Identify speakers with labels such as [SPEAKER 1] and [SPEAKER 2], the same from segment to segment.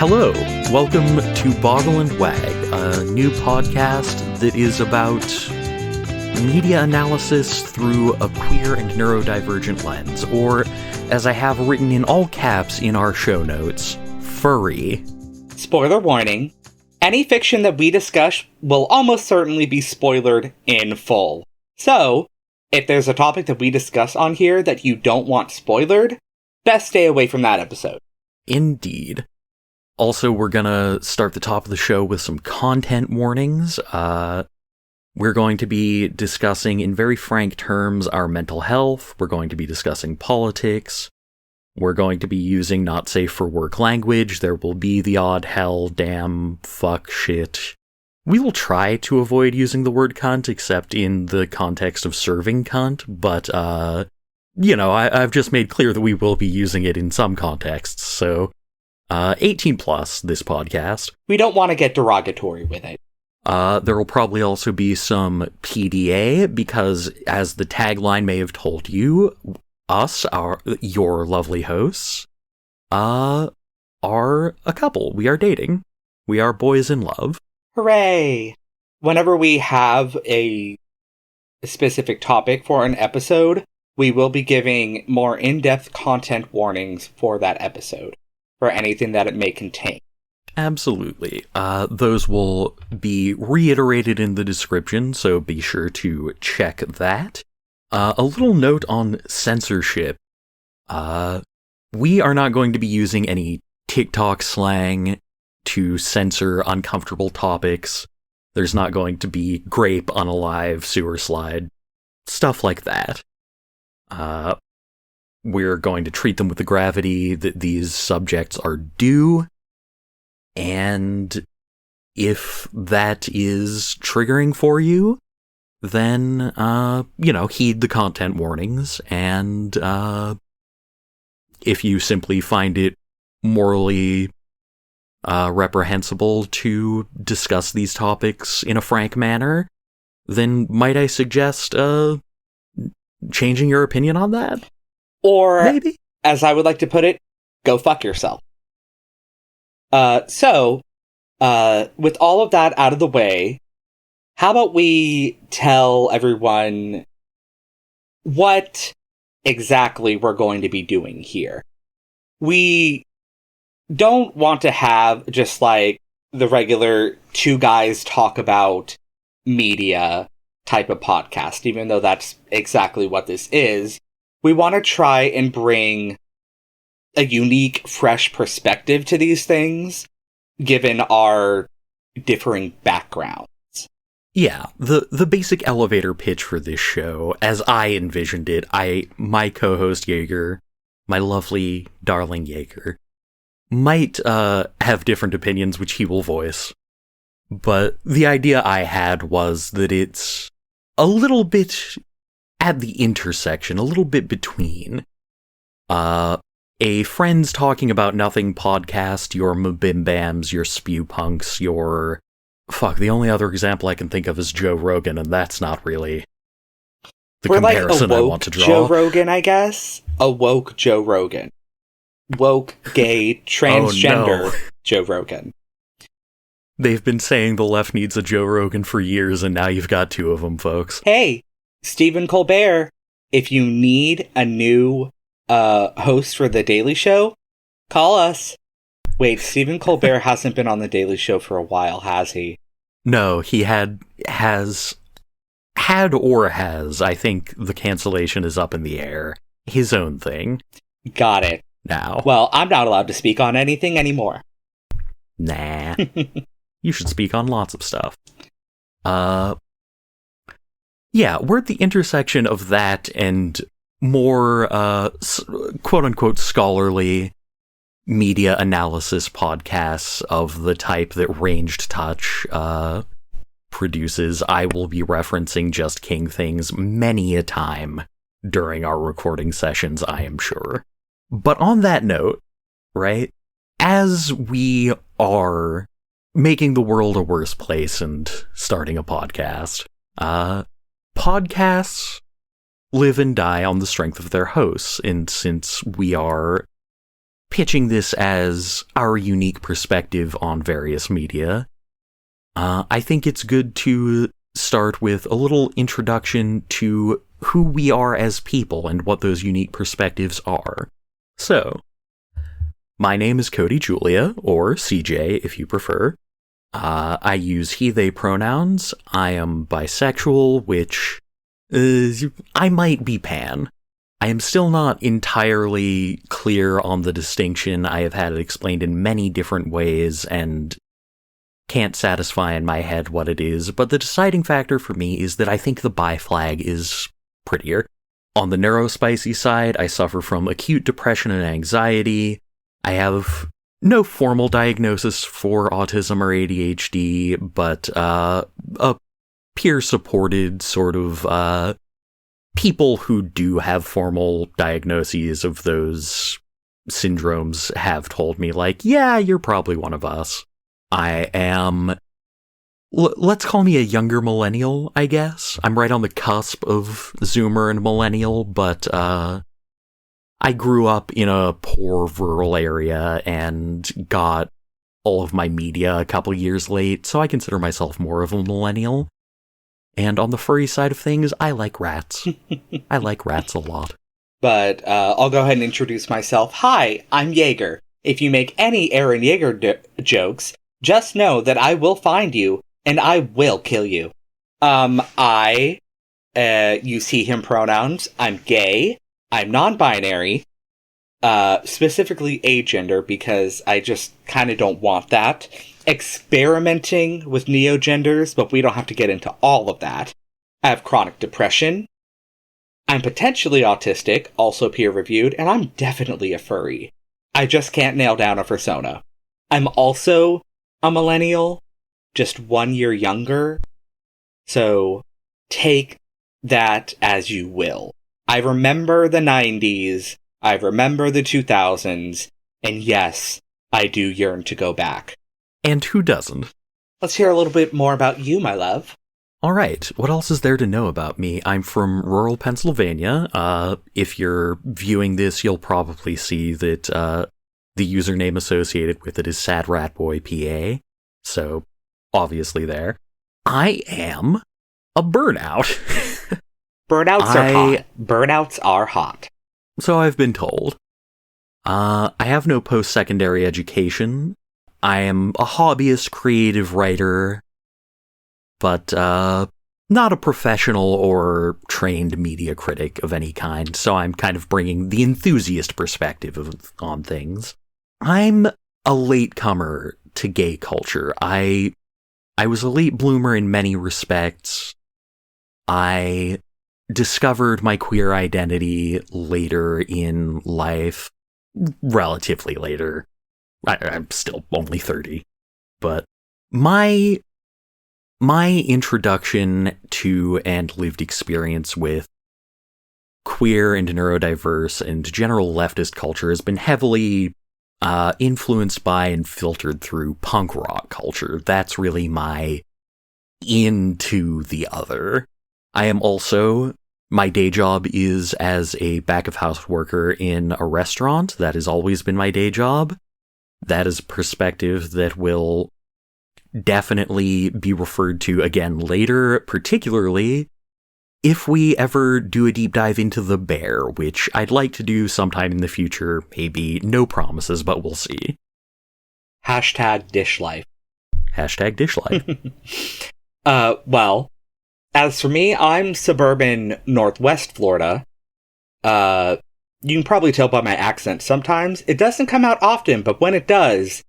[SPEAKER 1] Hello, welcome to Boggle and Wag, a new podcast that is about media analysis through a queer and neurodivergent lens, or, as I have written in all caps in our show notes, furry.
[SPEAKER 2] Spoiler warning, any fiction that we discuss will almost certainly be spoilered in full. So, if there's a topic that we discuss on here that you don't want spoilered, best stay away from that episode.
[SPEAKER 1] Indeed. Also, we're gonna start the top of the show with some content warnings. We're going to be discussing, in very frank terms, our mental health. We're going to be discussing politics. We're going to be using not safe for work language. There will be the odd hell, damn, fuck, shit. We will try to avoid using the word cunt, except in the context of serving cunt, but, I've just made clear that we will be using it in some contexts, so 18 plus, this podcast.
[SPEAKER 2] We don't want to get derogatory with it.
[SPEAKER 1] There will probably also be some PDA, because, as the tagline may have told you, your lovely hosts, are a couple. We are dating. We are boys in love.
[SPEAKER 2] Hooray! Whenever we have a specific topic for an episode, we will be giving more in-depth content warnings for that episode, for anything that it may contain.
[SPEAKER 1] Absolutely. Those will be reiterated in the description, so be sure to check that. A little note on censorship. We are not going to be using any TikTok slang to censor uncomfortable topics. There's not going to be grape on a live sewer slide. Stuff like that. We're going to treat them with the gravity that these subjects are due. And if that is triggering for you, then, heed the content warnings. And if you simply find it morally reprehensible to discuss these topics in a frank manner, then might I suggest changing your opinion on that?
[SPEAKER 2] Or,
[SPEAKER 1] maybe,
[SPEAKER 2] as I would like to put it, go fuck yourself. So, with all of that out of the way, how about we tell everyone what exactly we're going to be doing here? We don't want to have just like the regular two guys talk about media type of podcast, even though that's exactly what this is. We want to try and bring a unique, fresh perspective to these things, given our differing backgrounds.
[SPEAKER 1] Yeah, the basic elevator pitch for this show, as I envisioned it, my co-host Jager, my lovely, darling Jager, might have different opinions which he will voice. But the idea I had was that it's a little bit at the intersection, a little bit between a friends talking about nothing podcast, your Mabimbams, your Spew Punks, your... Fuck, the only other example I can think of is Joe Rogan, and that's not really the comparison
[SPEAKER 2] like
[SPEAKER 1] I want to draw.
[SPEAKER 2] Joe Rogan, I guess? A woke Joe Rogan. Woke, gay, transgender Joe Rogan.
[SPEAKER 1] They've been saying the left needs a Joe Rogan for years, and now you've got two of them, folks.
[SPEAKER 2] Hey, Stephen Colbert, if you need a new host for The Daily Show, call us. Wait, Stephen Colbert hasn't been on The Daily Show for a while, has he?
[SPEAKER 1] No, he has. I think the cancellation is up in the air. His own thing.
[SPEAKER 2] Got it.
[SPEAKER 1] Now.
[SPEAKER 2] Well, I'm not allowed to speak on anything anymore.
[SPEAKER 1] Nah. You should speak on lots of stuff. Yeah, we're at the intersection of that and more, quote-unquote scholarly media analysis podcasts of the type that Ranged Touch produces. I will be referencing Just King Things many a time during our recording sessions, I am sure. But on that note, right, as we are making the world a worse place and starting a podcast, podcasts live and die on the strength of their hosts, and since we are pitching this as our unique perspective on various media, I think it's good to start with a little introduction to who we are as people and what those unique perspectives are. So, my name is Cody Julia, or CJ if you prefer. I use he, they pronouns. I am bisexual, which I might be pan. I am still not entirely clear on the distinction. I have had it explained in many different ways and can't satisfy in my head what it is, but the deciding factor for me is that I think the bi flag is prettier. On the neurospicy side, I suffer from acute depression and anxiety. I have no formal diagnosis for autism or ADHD, but a peer-supported sort of people who do have formal diagnoses of those syndromes have told me, like, yeah, you're probably one of us. I am, let's call me a younger millennial, I guess. I'm right on the cusp of Zoomer and millennial, but I grew up in a poor rural area and got all of my media a couple years late, so I consider myself more of a millennial. And on the furry side of things, I like rats. I like rats a lot.
[SPEAKER 2] But I'll go ahead and introduce myself. Hi, I'm Jaeger. If you make any Aaron Jaeger jokes, just know that I will find you, and I will kill you. I use he, him pronouns. I'm gay. I'm non-binary. Specifically agender, because I just kind of don't want that. Experimenting with neogenders, but we don't have to get into all of that. I have chronic depression. I'm potentially autistic, also peer-reviewed, and I'm definitely a furry. I just can't nail down a persona. I'm also a millennial, just 1 year younger. So take that as you will. I remember the 90s, I remember the 2000s, and yes, I do yearn to go back.
[SPEAKER 1] And who doesn't?
[SPEAKER 2] Let's hear a little bit more about you, my love.
[SPEAKER 1] All right, what else is there to know about me? I'm from rural Pennsylvania. If you're viewing this, you'll probably see that the username associated with it is SadRatBoyPA, so obviously there. I am a burnout.
[SPEAKER 2] Burnouts are hot. Burnouts are hot.
[SPEAKER 1] So I've been told. I have no post-secondary education. I am a hobbyist creative writer, but not a professional or trained media critic of any kind, so I'm kind of bringing the enthusiast perspective on things. I'm a latecomer to gay culture. I was a late bloomer in many respects. I discovered my queer identity later in life, relatively later. I'm still only 30, but my introduction to and lived experience with queer and neurodiverse and general leftist culture has been heavily influenced by and filtered through punk rock culture. That's really my into the other. I am also, my day job is as a back-of-house worker in a restaurant. That has always been my day job. That is a perspective that will definitely be referred to again later, particularly if we ever do a deep dive into the bear, which I'd like to do sometime in the future. Maybe no promises, but we'll see.
[SPEAKER 2] Hashtag dish life.
[SPEAKER 1] Hashtag dish life.
[SPEAKER 2] Well, as for me, I'm suburban Northwest Florida. You can probably tell by my accent sometimes. It doesn't come out often, but when it does,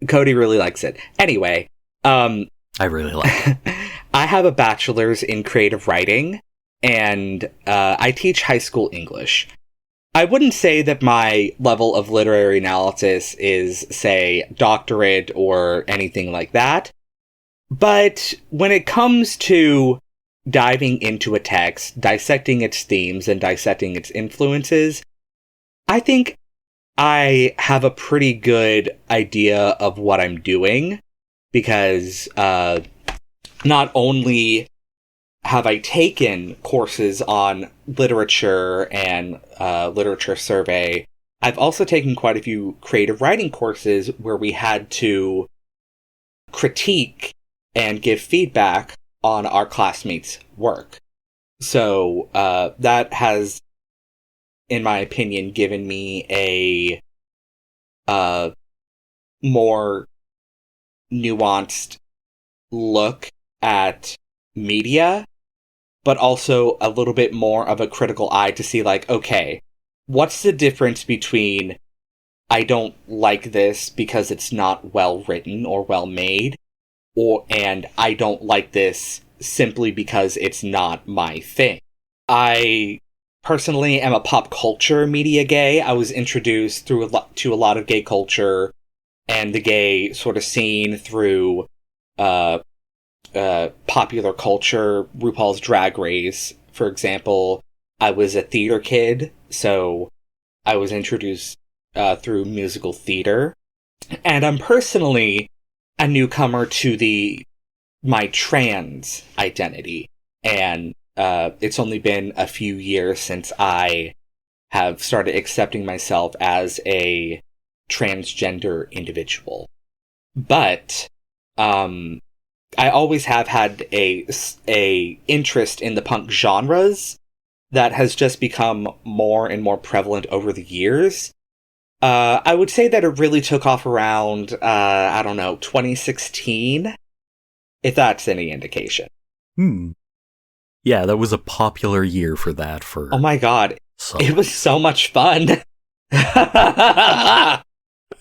[SPEAKER 2] Cody really likes it. Anyway,
[SPEAKER 1] I really like it.
[SPEAKER 2] I have a bachelor's in creative writing, and I teach high school English. I wouldn't say that my level of literary analysis is, say, doctorate or anything like that. But when it comes to diving into a text, dissecting its themes, and dissecting its influences, I think I have a pretty good idea of what I'm doing, because not only have I taken courses on literature and literature survey, I've also taken quite a few creative writing courses where we had to critique and give feedback on our classmates' work. So that has, in my opinion, given me a more nuanced look at media, but also a little bit more of a critical eye to see, like, okay, what's the difference between I don't like this because it's not well written or well made, and I don't like this simply because it's not my thing. I personally am a pop culture media gay. I was introduced to a lot of gay culture and the gay sort of scene through popular culture. RuPaul's Drag Race, for example. I was a theater kid, so I was introduced through musical theater. And I'm personally a newcomer to my trans identity. And it's only been a few years since I have started accepting myself as a transgender individual. But I always have had a interest in the punk genres that has just become more and more prevalent over the years. I would say that it really took off around, 2016, if that's any indication.
[SPEAKER 1] Yeah, that was a popular year for that.
[SPEAKER 2] Oh my god, it was so much fun!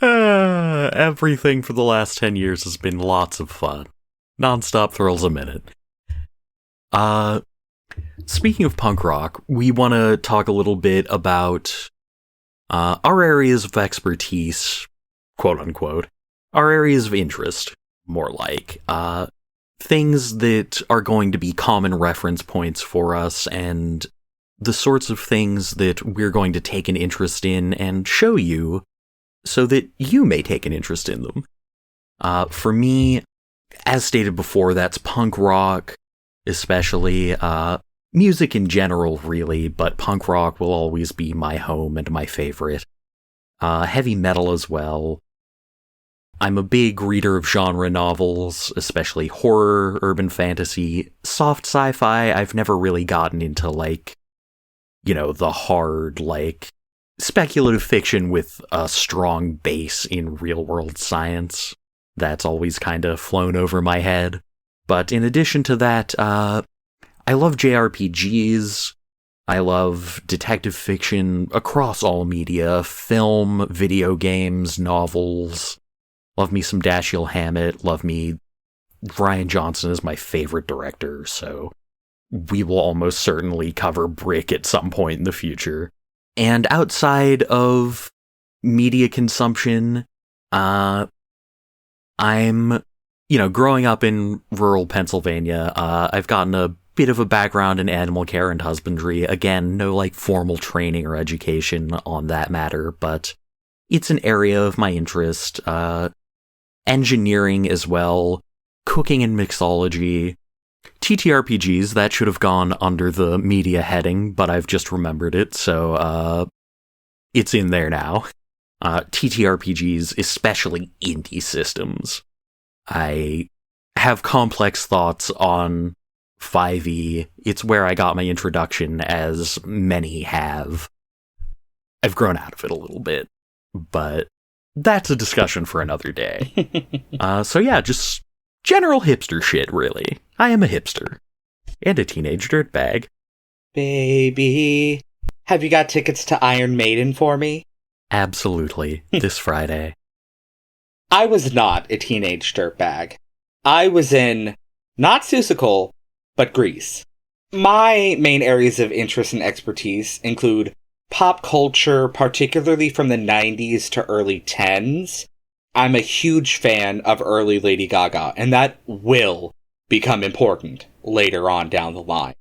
[SPEAKER 1] Everything for the last 10 years has been lots of fun. Non-stop thrills a minute. Speaking of punk rock, we want to talk a little bit about our areas of expertise, quote-unquote, our areas of interest, more like, things that are going to be common reference points for us, and the sorts of things that we're going to take an interest in and show you so that you may take an interest in them. For me, as stated before, that's punk rock, especially, music in general, really, but punk rock will always be my home and my favorite. Heavy metal as well. I'm a big reader of genre novels, especially horror, urban fantasy, soft sci-fi. I've never really gotten into, like, the hard, like, speculative fiction with a strong base in real-world science. That's always kind of flown over my head. But in addition to that, I love JRPGs. I love detective fiction across all media, film, video games, novels. Love me some Dashiell Hammett. Love me... Rian Johnson is my favorite director, so we will almost certainly cover Brick at some point in the future. And outside of media consumption, I'm, growing up in rural Pennsylvania, I've gotten a bit of a background in animal care and husbandry. Again, no, like, formal training or education on that matter, but it's an area of my interest. Engineering as well, cooking and mixology, TTRPGs, that should have gone under the media heading, but I've just remembered it, so, it's in there now. TTRPGs, especially indie systems. I have complex thoughts on 5e. It's where I got my introduction, as many have. I've grown out of it a little bit, but that's a discussion for another day. So yeah, just general hipster shit, really. I am a hipster. And a teenage dirtbag.
[SPEAKER 2] Baby, have you got tickets to Iron Maiden for me?
[SPEAKER 1] Absolutely, this Friday.
[SPEAKER 2] I was not a teenage dirtbag. I was in, not Seussical, but Grease. My main areas of interest and expertise include pop culture, particularly from the 90s to early 10s. I'm a huge fan of early Lady Gaga, and that will become important later on down the line.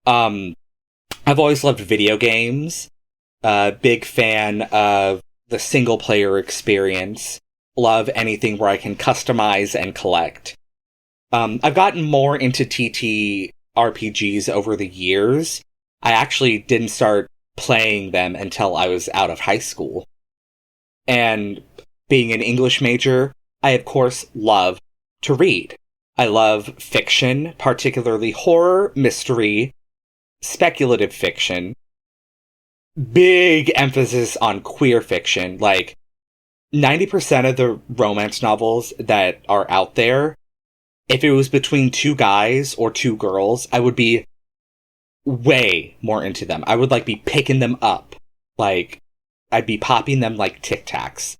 [SPEAKER 2] I've always loved video games. Big fan of the single-player experience. Love anything where I can customize and collect. I've gotten more into TTRPGs over the years. I actually didn't start playing them until I was out of high school. And being an English major, I of course love to read. I love fiction, particularly horror, mystery, speculative fiction. Big emphasis on queer fiction. Like, 90% of the romance novels that are out there, if it was between two guys or two girls, I would be way more into them. I would, be picking them up. I'd be popping them like Tic Tacs.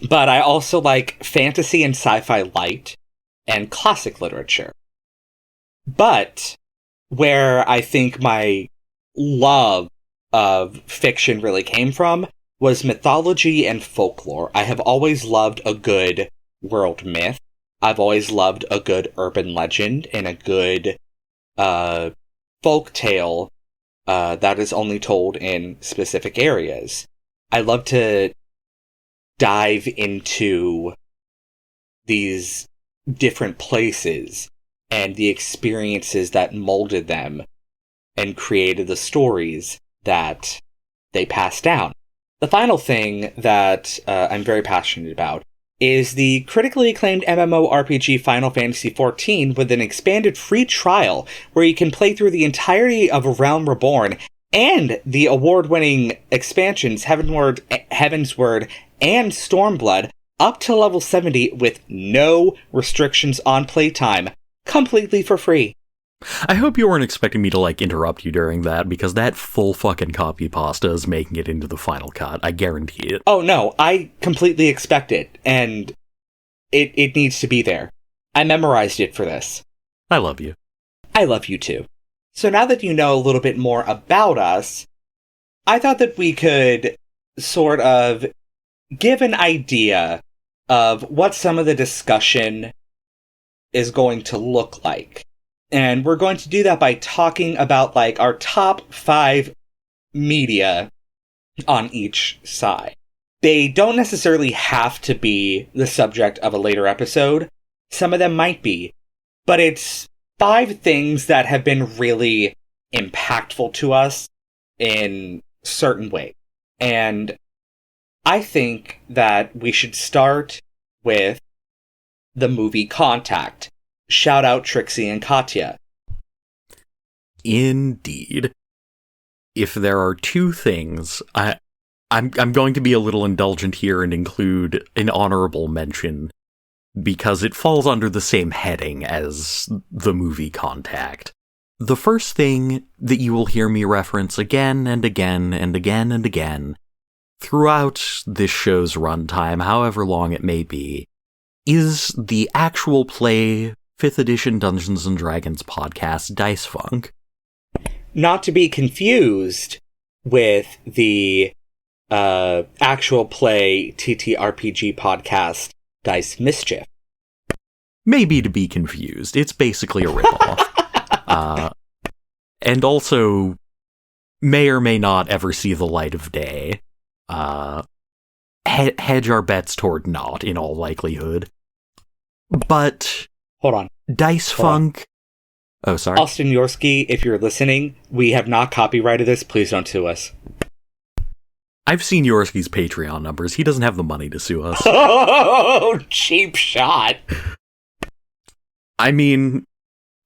[SPEAKER 2] But I also like fantasy and sci-fi light and classic literature. But where I think my love of fiction really came from was mythology and folklore. I have always loved a good world myth. I've always loved a good urban legend and a good folk tale that is only told in specific areas. I love to dive into these different places and the experiences that molded them and created the stories that they passed down. The final thing that I'm very passionate about is the critically acclaimed MMORPG Final Fantasy XIV with an expanded free trial where you can play through the entirety of A Realm Reborn and the award-winning expansions Heavensward and Stormblood up to level 70 with no restrictions on playtime, completely for free.
[SPEAKER 1] I hope you weren't expecting me to, interrupt you during that, because that full fucking copy pasta is making it into the final cut. I guarantee it.
[SPEAKER 2] Oh, no, I completely expect it, and it needs to be there. I memorized it for this.
[SPEAKER 1] I love you.
[SPEAKER 2] I love you too. So now that you know a little bit more about us, I thought that we could sort of give an idea of what some of the discussion is going to look like. And we're going to do that by talking about, our top 5 media on each side. They don't necessarily have to be the subject of a later episode. Some of them might be. But it's 5 things that have been really impactful to us in certain ways. And I think that we should start with the movie Contact. Shout out Trixie and Katya.
[SPEAKER 1] Indeed. If there are 2 things, I'm going to be a little indulgent here and include an honorable mention, because it falls under the same heading as the movie Contact. The first thing that you will hear me reference again and again and again and again throughout this show's runtime, however long it may be, is the actual play 5th edition Dungeons & Dragons podcast, Dice Funk.
[SPEAKER 2] Not to be confused with the actual play TTRPG podcast, Dice Mischief.
[SPEAKER 1] Maybe to be confused. It's basically a ripoff. And also may or may not ever see the light of day. Hedge our bets toward not, in all likelihood. But
[SPEAKER 2] Hold on.
[SPEAKER 1] Dice Funk. Oh, sorry.
[SPEAKER 2] Austin Yorsky, if you're listening, we have not copyrighted this. Please don't sue us.
[SPEAKER 1] I've seen Yorsky's Patreon numbers. He doesn't have the money to sue us.
[SPEAKER 2] Oh, cheap shot.
[SPEAKER 1] I mean,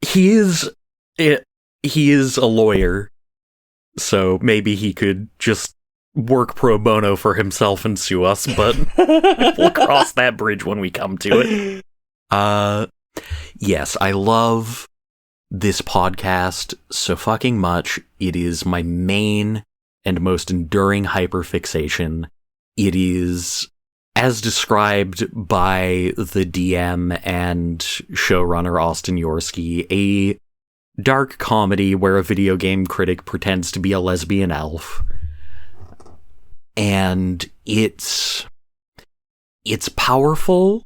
[SPEAKER 1] he is a lawyer, so maybe he could just work pro bono for himself and sue us, but we'll cross that bridge when we come to it. Yes, I love this podcast so fucking much. It is my main and most enduring hyperfixation. It is, as described by the DM and showrunner Austin Yorsky, a dark comedy where a video game critic pretends to be a lesbian elf. And it's powerful,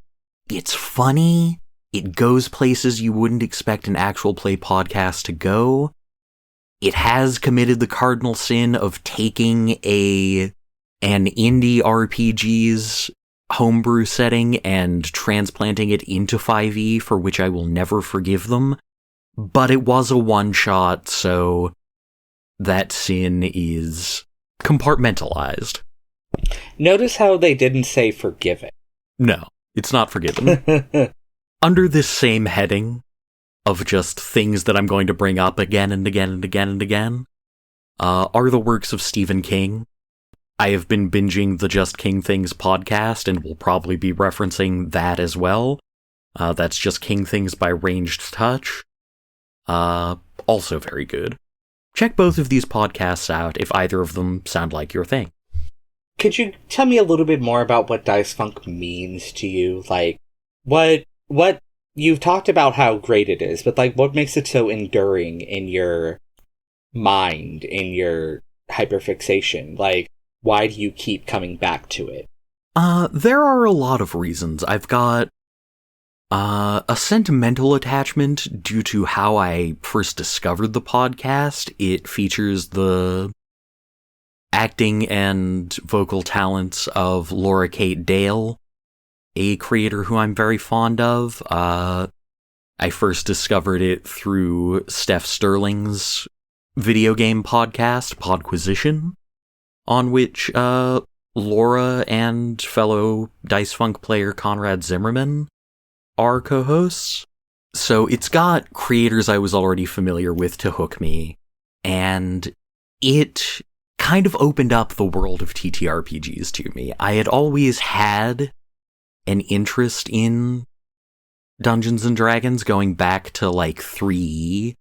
[SPEAKER 1] it's funny, it goes places you wouldn't expect an actual play podcast to go. It has committed the cardinal sin of taking an indie RPG's homebrew setting and transplanting it into 5e, for which I will never forgive them. But it was a one-shot, so that sin is compartmentalized.
[SPEAKER 2] Notice how they didn't say forgiven.
[SPEAKER 1] No, it's not forgiven. Under this same heading of just things that I'm going to bring up again and again and again and again, are the works of Stephen King. I have been binging the Just King Things podcast and will probably be referencing that as well. That's Just King Things by Ranged Touch. Also very good. Check both of these podcasts out if either of them sound like your thing.
[SPEAKER 2] Could you tell me a little bit more about what Dice Funk means to you? Like, what you've talked about how great it is, but like, what makes it so enduring in your mind, in your hyperfixation? Like, why do you keep coming back to it?
[SPEAKER 1] There are a lot of reasons. I've got a sentimental attachment due to how I first discovered the podcast. It features the acting and vocal talents of Laura Kate Dale, a creator who I'm very fond of. I first discovered it through Steph Sterling's video game podcast, Podquisition, on which Laura and fellow Dice Funk player Conrad Zimmerman are co-hosts. So it's got creators I was already familiar with to hook me, and it kind of opened up the world of TTRPGs to me. I had always had an interest in Dungeons and Dragons going back to like 3E,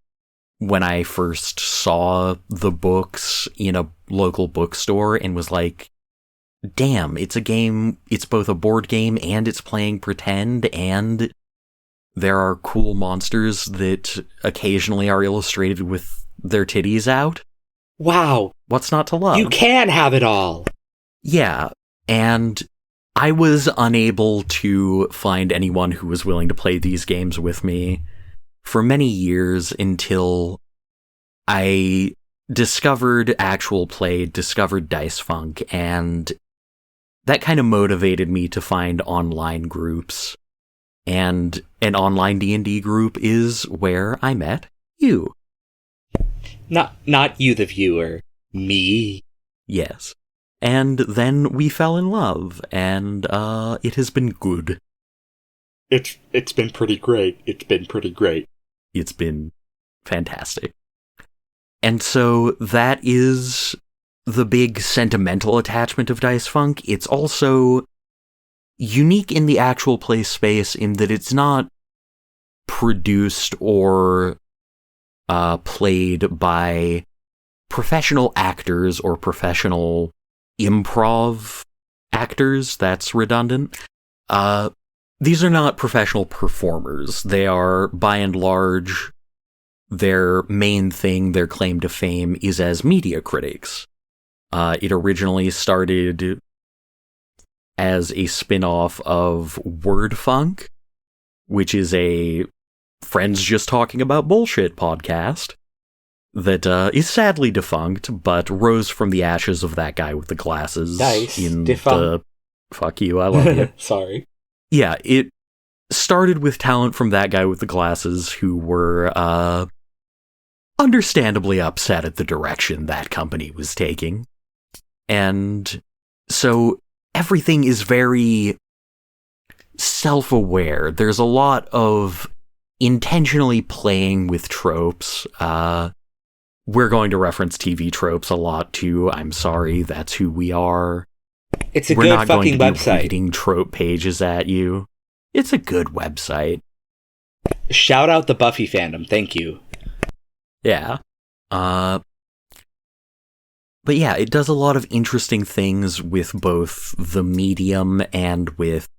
[SPEAKER 1] when I first saw the books in a local bookstore and was like, damn, it's a game, it's both a board game and it's playing pretend, and there are cool monsters that occasionally are illustrated with their titties out.
[SPEAKER 2] Wow.
[SPEAKER 1] What's not to love?
[SPEAKER 2] You can have it all.
[SPEAKER 1] Yeah, and I was unable to find anyone who was willing to play these games with me for many years until I discovered actual play, discovered Dice Funk, and that kind of motivated me to find online groups. And an online D&D group is where I met you.
[SPEAKER 2] Not you, the viewer. Me.
[SPEAKER 1] Yes. And then we fell in love, and it has been good.
[SPEAKER 2] It's been pretty great. It's been pretty great.
[SPEAKER 1] It's been fantastic. And so that is the big sentimental attachment of Dice Funk. It's also unique in the actual play space in that it's not produced or played by professional actors or professional improv actors. That's redundant. These are not professional performers. They are, by and large, their main thing, their claim to fame, is as media critics. It originally started as a spin-off of Word Funk, which is a friends just talking about bullshit podcast that is sadly defunct, but rose from the ashes of that guy with the glasses.
[SPEAKER 2] Nice.
[SPEAKER 1] Fuck you, I love you.
[SPEAKER 2] Sorry.
[SPEAKER 1] Yeah, it started with talent from that guy with the glasses who were understandably upset at the direction that company was taking. And so everything is very self-aware. There's a lot of intentionally playing with tropes. We're going to reference TV tropes a lot too. I'm sorry, that's who we are.
[SPEAKER 2] It's a
[SPEAKER 1] We're
[SPEAKER 2] good
[SPEAKER 1] not
[SPEAKER 2] fucking
[SPEAKER 1] going to be
[SPEAKER 2] website.
[SPEAKER 1] reading trope pages at you. It's a good website.
[SPEAKER 2] Shout out the Buffy fandom. Thank you.
[SPEAKER 1] Yeah. But yeah, it does a lot of interesting things with both the medium and with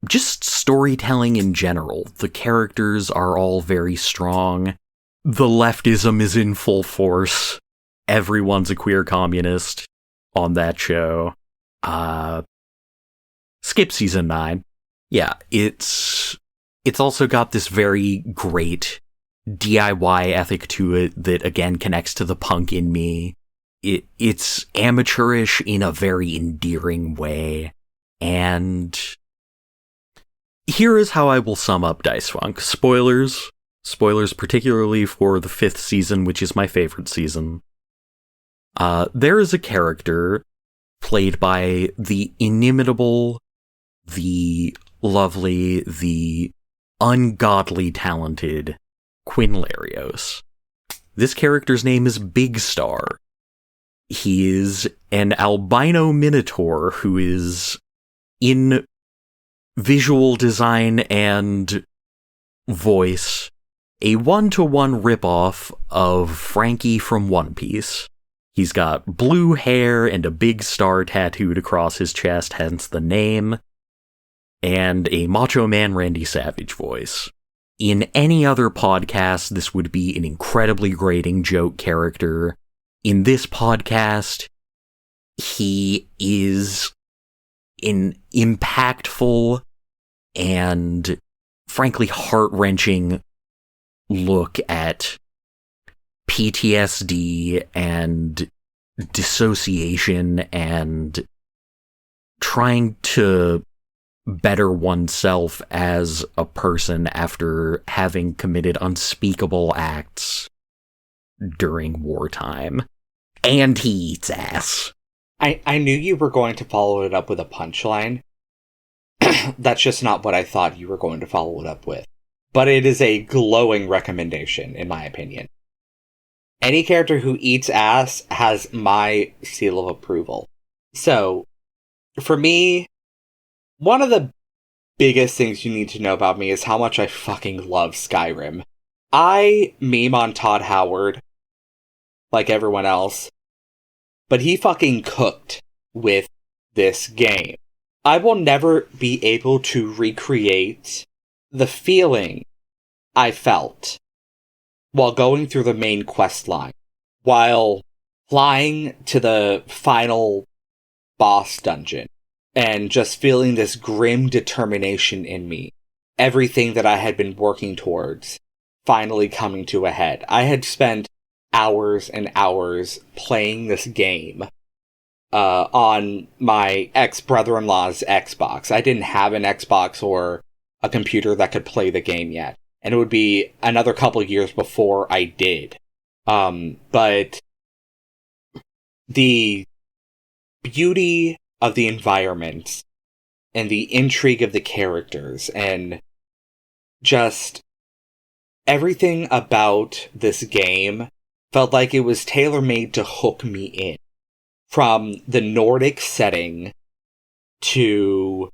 [SPEAKER 1] just storytelling in general. The characters are all very strong. The leftism is in full force. Everyone's a queer communist on that show. Skip season 9. Yeah, it's also got this very great DIY ethic to it that again connects to the punk in me. It's amateurish in a very endearing way. And here is how I will sum up Dice Funk. Spoilers particularly for the 5th season, which is my favorite season. There is a character played by the inimitable, the lovely, the ungodly talented Quinn Larios. This character's name is Big Star. He is an albino minotaur who is in visual design and voice a one-to-one ripoff of Frankie from One Piece. He's got blue hair and a big star tattooed across his chest, hence the name, and a Macho Man Randy Savage voice. In any other podcast, this would be an incredibly grating joke character. In this podcast, he is an impactful and, frankly, heart-wrenching look at PTSD and dissociation and trying to better oneself as a person after having committed unspeakable acts during wartime. And he eats ass.
[SPEAKER 2] I knew you were going to follow it up with a punchline. That's just not what I thought you were going to follow it up with. But it is a glowing recommendation, in my opinion. Any character who eats ass has my seal of approval. So, for me, one of the biggest things you need to know about me is how much I fucking love Skyrim. I meme on Todd Howard, like everyone else, but he fucking cooked with this game. I will never be able to recreate the feeling I felt while going through the main quest line, while flying to the final boss dungeon, and just feeling this grim determination in me. Everything that I had been working towards finally coming to a head. I had spent hours and hours playing this game on my ex-brother-in-law's Xbox. I didn't have an Xbox or a computer that could play the game yet. And it would be another couple years before I did. But the beauty of the environment and the intrigue of the characters and just everything about this game felt like it was tailor-made to hook me in. From the Nordic setting to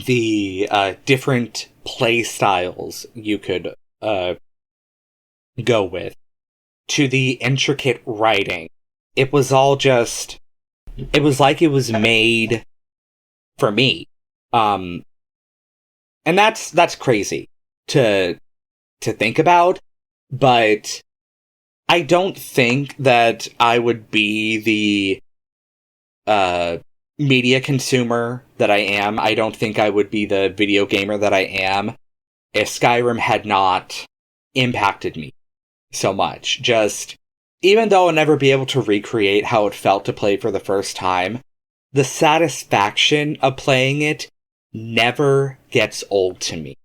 [SPEAKER 2] the different play styles you could go with, to the intricate writing. It was all just... It was like it was made for me. And that's crazy to think about, but I don't think that I would be the media consumer that I am. I don't think I would be the video gamer that I am if Skyrim had not impacted me so much. Just, even though I'll never be able to recreate how it felt to play for the first time, the satisfaction of playing it never gets old to me.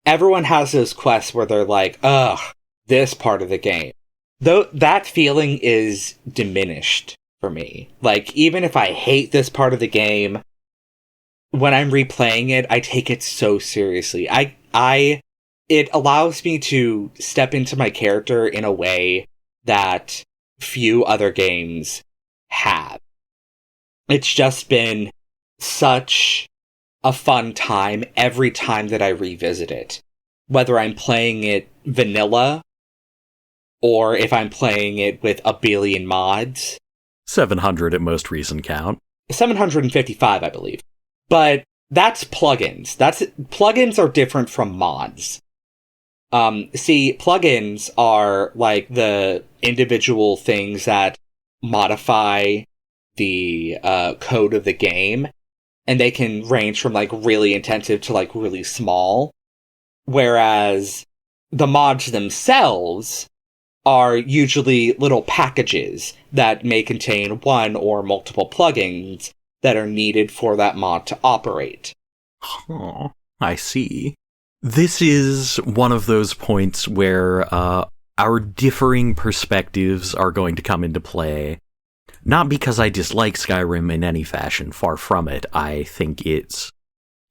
[SPEAKER 2] Everyone has those quests where they're like, ugh, this part of the game. Though that feeling is diminished for me. Like, even if I hate this part of the game, when I'm replaying it, I take it so seriously. It allows me to step into my character in a way that few other games have. It's just been such a fun time every time that I revisit it. Whether I'm playing it vanilla, or if I'm playing it with a billion mods.
[SPEAKER 1] 700 at most recent count.
[SPEAKER 2] 755, I believe. But that's plugins. Plugins are different from mods. See, plugins are like the individual things that modify the code of the game, and they can range from like really intensive to like really small. Whereas the mods themselves are usually little packages that may contain one or multiple plugins that are needed for that mod to operate.
[SPEAKER 1] Oh, I see. This is one of those points where our differing perspectives are going to come into play. Not because I dislike Skyrim in any fashion, far from it. I think it's,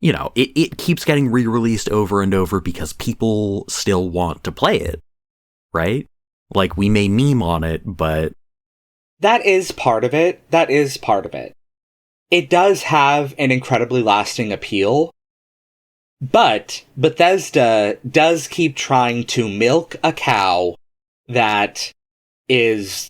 [SPEAKER 1] it keeps getting re-released over and over because people still want to play it, right? Like, we may meme on it, but...
[SPEAKER 2] That is part of it. It does have an incredibly lasting appeal, but Bethesda does keep trying to milk a cow that is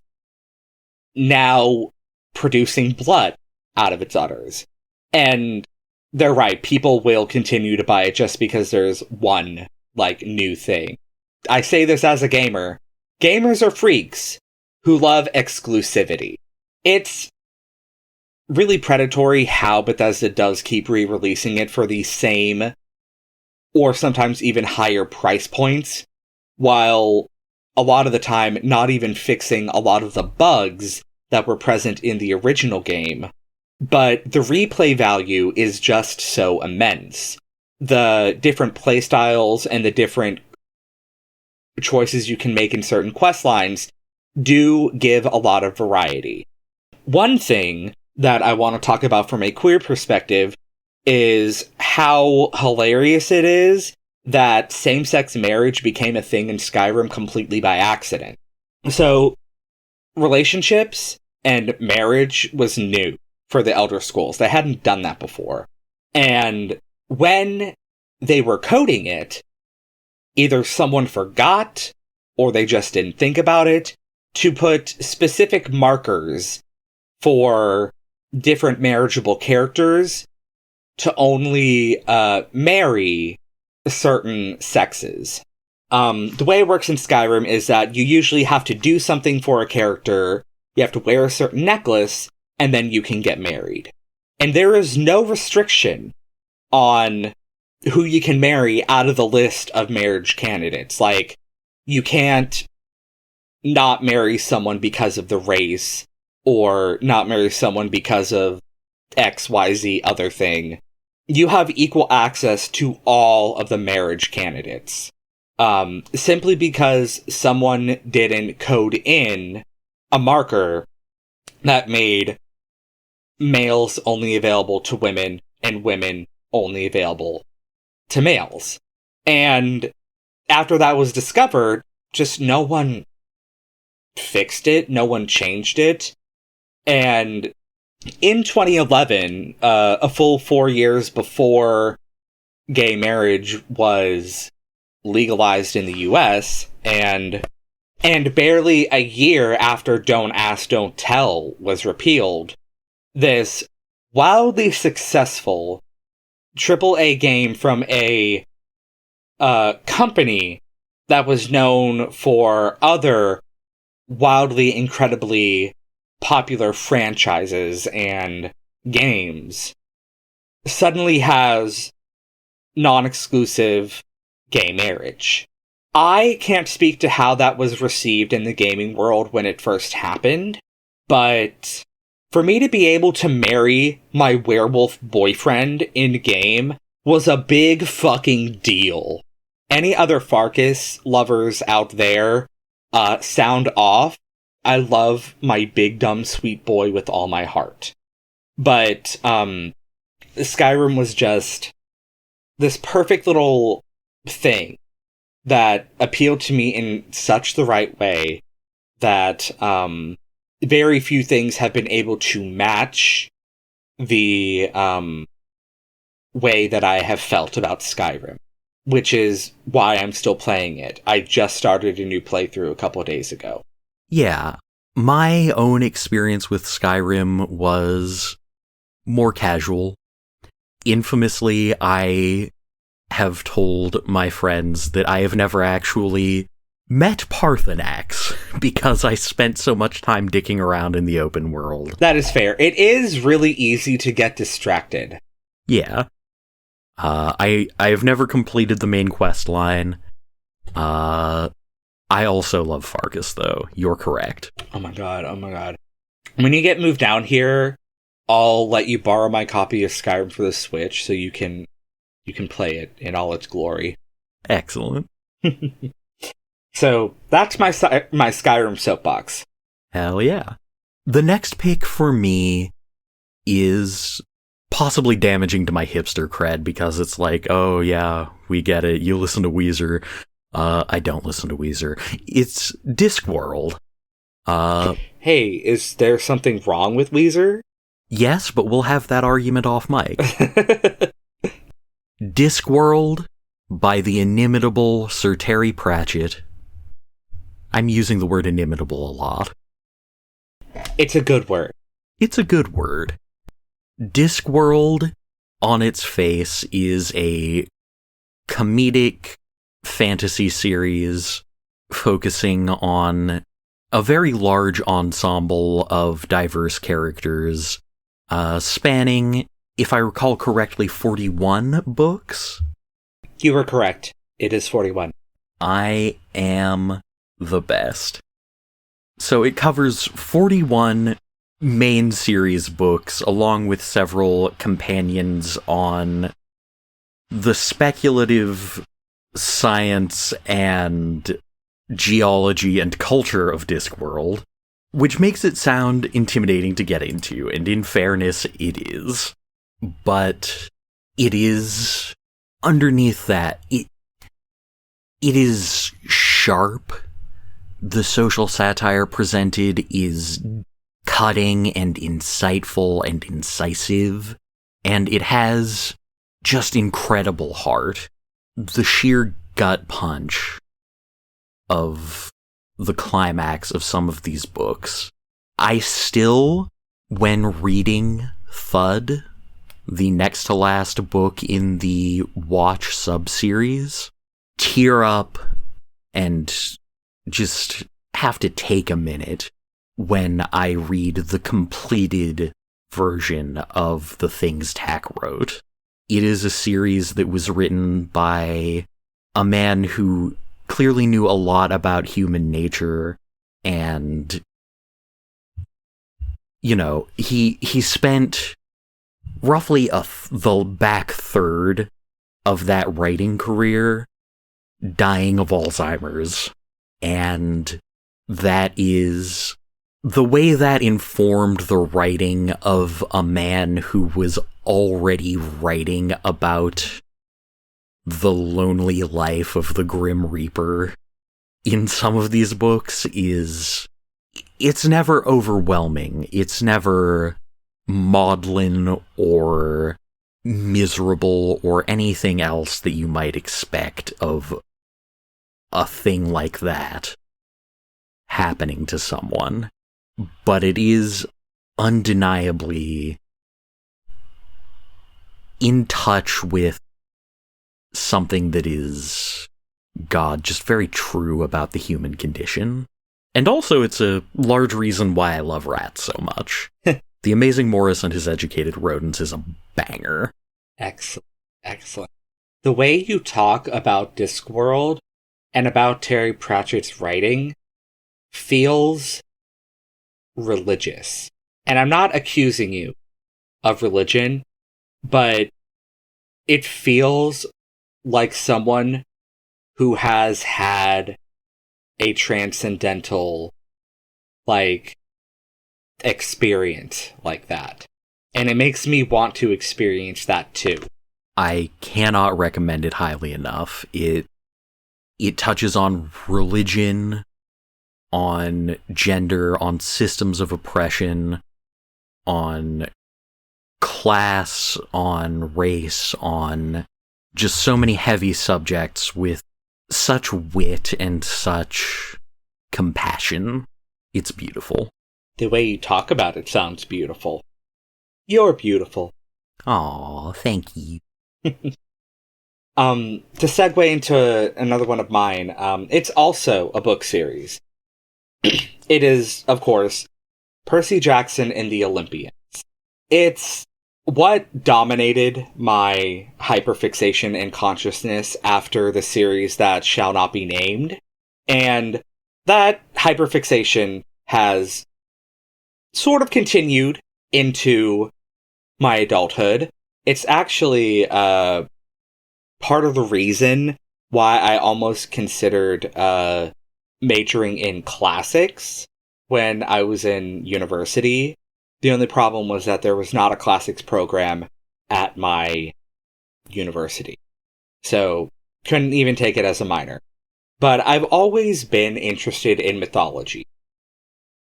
[SPEAKER 2] now producing blood out of its udders. And they're right, people will continue to buy it just because there's one, new thing. I say this as a gamer. Gamers are freaks who love exclusivity. It's really predatory how Bethesda does keep re-releasing it for the same, or sometimes even higher price points, while a lot of the time not even fixing a lot of the bugs that were present in the original game. But the replay value is just so immense. The different playstyles and the different choices you can make in certain quest lines do give a lot of variety. One thing that I want to talk about from a queer perspective is how hilarious it is that same-sex marriage became a thing in Skyrim completely by accident. So, relationships and marriage was new for the Elder Scrolls. They hadn't done that before. And when they were coding it, either someone forgot, or they just didn't think about it, to put specific markers for different marriageable characters to only marry certain sexes. The way it works in Skyrim is that you usually have to do something for a character, you have to wear a certain necklace, and then you can get married. And there is no restriction on who you can marry out of the list of marriage candidates. Like, you can't not marry someone because of the race, or not marry someone because of XYZ other thing. You have equal access to all of the marriage candidates. Simply because someone didn't code in a marker that made males only available to women and women only available to males. And after that was discovered, just no one fixed it, no one changed it. And in 2011, a full 4 years before gay marriage was legalized in the US, and barely a year after Don't Ask, Don't Tell was repealed, this wildly successful AAA game from a company that was known for other wildly, incredibly popular franchises and games suddenly has non-exclusive gay marriage. I can't speak to how that was received in the gaming world when it first happened, but for me to be able to marry my werewolf boyfriend in-game was a big fucking deal. Any other Farkas lovers out there, sound off. I love my big dumb sweet boy with all my heart. But Skyrim was just this perfect little thing that appealed to me in such the right way that very few things have been able to match the way that I have felt about Skyrim, which is why I'm still playing it. I just started a new playthrough a couple of days ago.
[SPEAKER 1] Yeah, my own experience with Skyrim was more casual. Infamously, I have told my friends that I have never actually met Parthenax because I spent so much time dicking around in the open world.
[SPEAKER 2] That is fair. It is really easy to get distracted.
[SPEAKER 1] Yeah. I have never completed the main quest line. I also love Farkas, though. You're correct.
[SPEAKER 2] Oh my god. When you get moved down here, I'll let you borrow my copy of Skyrim for the Switch so you can play it in all its glory.
[SPEAKER 1] Excellent.
[SPEAKER 2] So, that's my Skyrim soapbox.
[SPEAKER 1] Hell yeah. The next pick for me is possibly damaging to my hipster cred because it's like, oh yeah, we get it. You listen to Weezer. I don't listen to Weezer. It's Discworld.
[SPEAKER 2] Hey, is there something wrong with Weezer?
[SPEAKER 1] Yes, but we'll have that argument off mic. Discworld by the inimitable Sir Terry Pratchett. I'm using the word inimitable a lot.
[SPEAKER 2] It's a good word.
[SPEAKER 1] It's a good word. Discworld, on its face, is a comedic fantasy series focusing on a very large ensemble of diverse characters, spanning, if I recall correctly, 41 books.
[SPEAKER 2] You were correct. It is 41.
[SPEAKER 1] I am the best. So it covers 41 main series books, along with several companions on the speculative science and geology and culture of Discworld, which makes it sound intimidating to get into, and in fairness, it is. But it is, underneath that, it is sharp. The social satire presented is cutting and insightful and incisive, and it has just incredible heart. The sheer gut punch of the climax of some of these books. I still, when reading Thud, the next to last book in the Watch subseries, tear up and just have to take a minute when I read the completed version of the things Tack wrote. It is a series that was written by a man who clearly knew a lot about human nature, and, you know, he spent roughly the back third of that writing career dying of Alzheimer's, and that is the way that informed the writing of a man who was already writing about the lonely life of the Grim Reaper in some of these books is, it's never overwhelming. It's never maudlin or miserable or anything else that you might expect of a thing like that happening to someone. But it is undeniably in touch with something that is, God, just very true about the human condition. And also it's a large reason why I love rats so much. The Amazing Morris and His Educated Rodents is a banger.
[SPEAKER 2] Excellent. Excellent. The way you talk about Discworld and about Terry Pratchett's writing feels religious. And I'm not accusing you of religion, but it feels like someone who has had a transcendental, experience like that. And it makes me want to experience that too.
[SPEAKER 1] I cannot recommend it highly enough. It touches on religion, on gender, on systems of oppression, on class, on race, on just so many heavy subjects with such wit and such compassion. It's beautiful.
[SPEAKER 2] The way you talk about it sounds beautiful. You're beautiful.
[SPEAKER 1] Aw, thank you.
[SPEAKER 2] To segue into another one of mine, it's also a book series. It is, of course, Percy Jackson and the Olympians. It's what dominated my hyperfixation and consciousness after the series that shall not be named. And that hyperfixation has sort of continued into my adulthood. It's actually part of the reason why I almost considered majoring in classics, when I was in university. The only problem was that there was not a classics program at my university. So, couldn't even take it as a minor. But I've always been interested in mythology.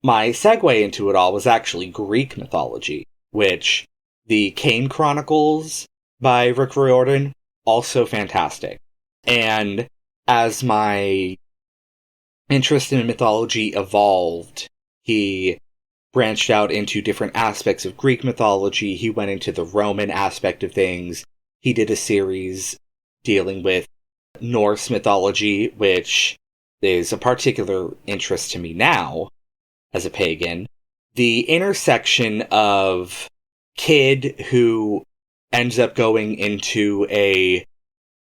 [SPEAKER 2] My segue into it all was actually Greek mythology, which the Kane Chronicles by Rick Riordan, also fantastic. And as my interest in mythology evolved, he branched out into different aspects of Greek mythology. He went into the Roman aspect of things. He did a series dealing with Norse mythology, which is a particular interest to me now as a pagan. The intersection of kid who ends up going into a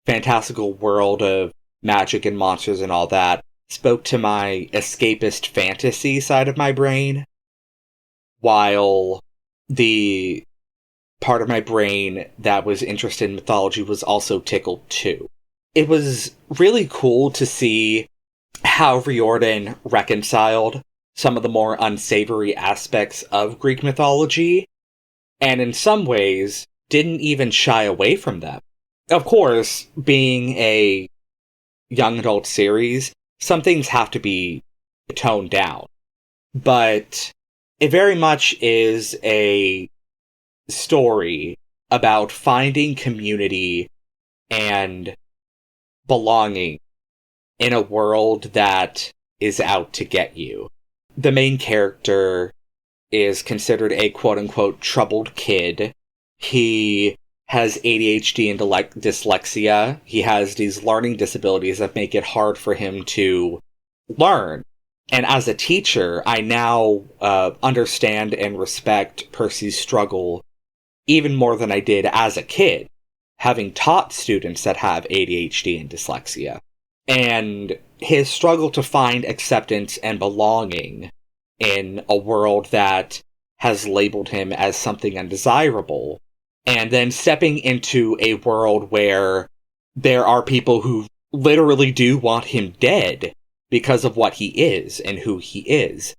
[SPEAKER 2] fantastical world of magic and monsters and all that spoke to my escapist fantasy side of my brain, while the part of my brain that was interested in mythology was also tickled too. It was really cool to see how Riordan reconciled some of the more unsavory aspects of Greek mythology, and in some ways didn't even shy away from them. Of course, being a young adult series, some things have to be toned down. But it very much is a story about finding community and belonging in a world that is out to get you. The main character is considered a quote-unquote troubled kid. He has ADHD and dyslexia. He has these learning disabilities that make it hard for him to learn. And as a teacher, I now understand and respect Percy's struggle even more than I did as a kid, having taught students that have ADHD and dyslexia. And his struggle to find acceptance and belonging in a world that has labeled him as something undesirable, and then stepping into a world where there are people who literally do want him dead because of what he is and who he is.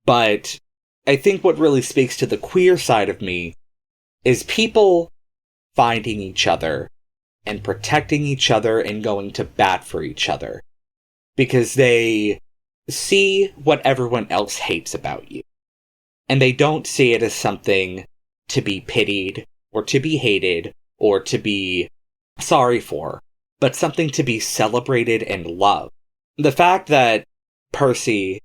[SPEAKER 2] But I think what really speaks to the queer side of me is people finding each other and protecting each other and going to bat for each other, because they see what everyone else hates about you, and they don't see it as something to be pitied or to be hated or to be sorry for, but something to be celebrated and loved. The fact that Percy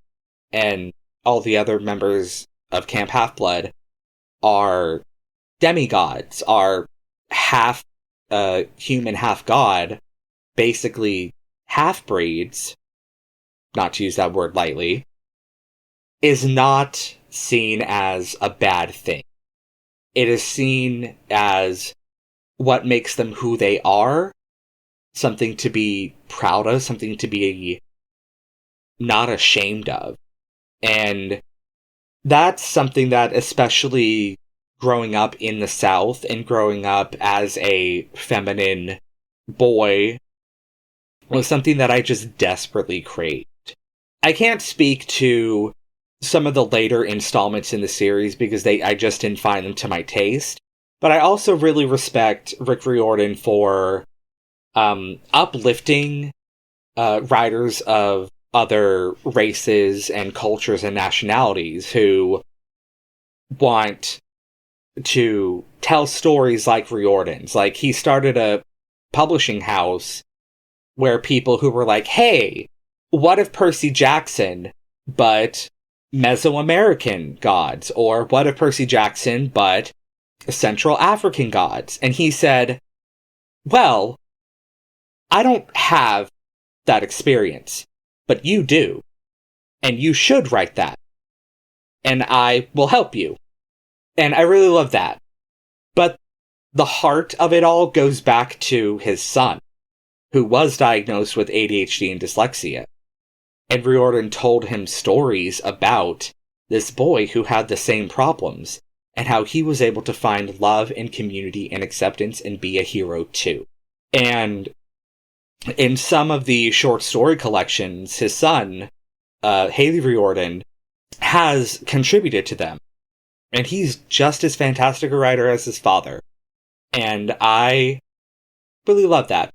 [SPEAKER 2] and all the other members of Camp Half-Blood are demigods, are half human, half god, basically half-breeds, not to use that word lightly, is not seen as a bad thing. It is seen as what makes them who they are, something to be proud of, something to be not ashamed of. And that's something that, especially growing up in the South and growing up as a feminine boy, was something that I just desperately craved. I can't speak to some of the later installments in the series because I just didn't find them to my taste, but I also really respect Rick Riordan for uplifting writers of other races and cultures and nationalities who want to tell stories like Riordan's. Like, he started a publishing house where people who were like, hey, what if Percy Jackson, but Mesoamerican gods? Or what if Percy Jackson, but Central African gods? And he said, well, I don't have that experience, but you do. And you should write that. And I will help you. And I really love that. But the heart of it all goes back to his son, who was diagnosed with ADHD and dyslexia. And Riordan told him stories about this boy who had the same problems, and how he was able to find love and community and acceptance and be a hero too. And in some of the short story collections, his son, Haley Riordan, has contributed to them. And he's just as fantastic a writer as his father. And I really love that.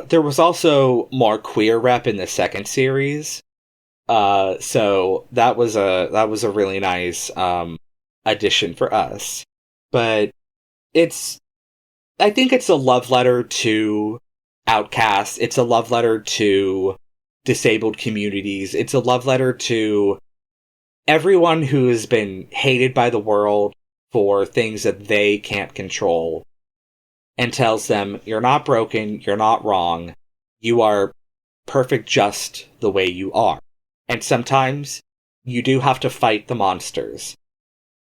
[SPEAKER 2] There was also more queer rep in the second series. So that was a really nice addition for us. But I think it's a love letter to outcasts. It's a love letter to disabled communities. It's a love letter to everyone who has been hated by the world for things that they can't control, and tells them, you're not broken, you're not wrong, you are perfect just the way you are. And sometimes you do have to fight the monsters,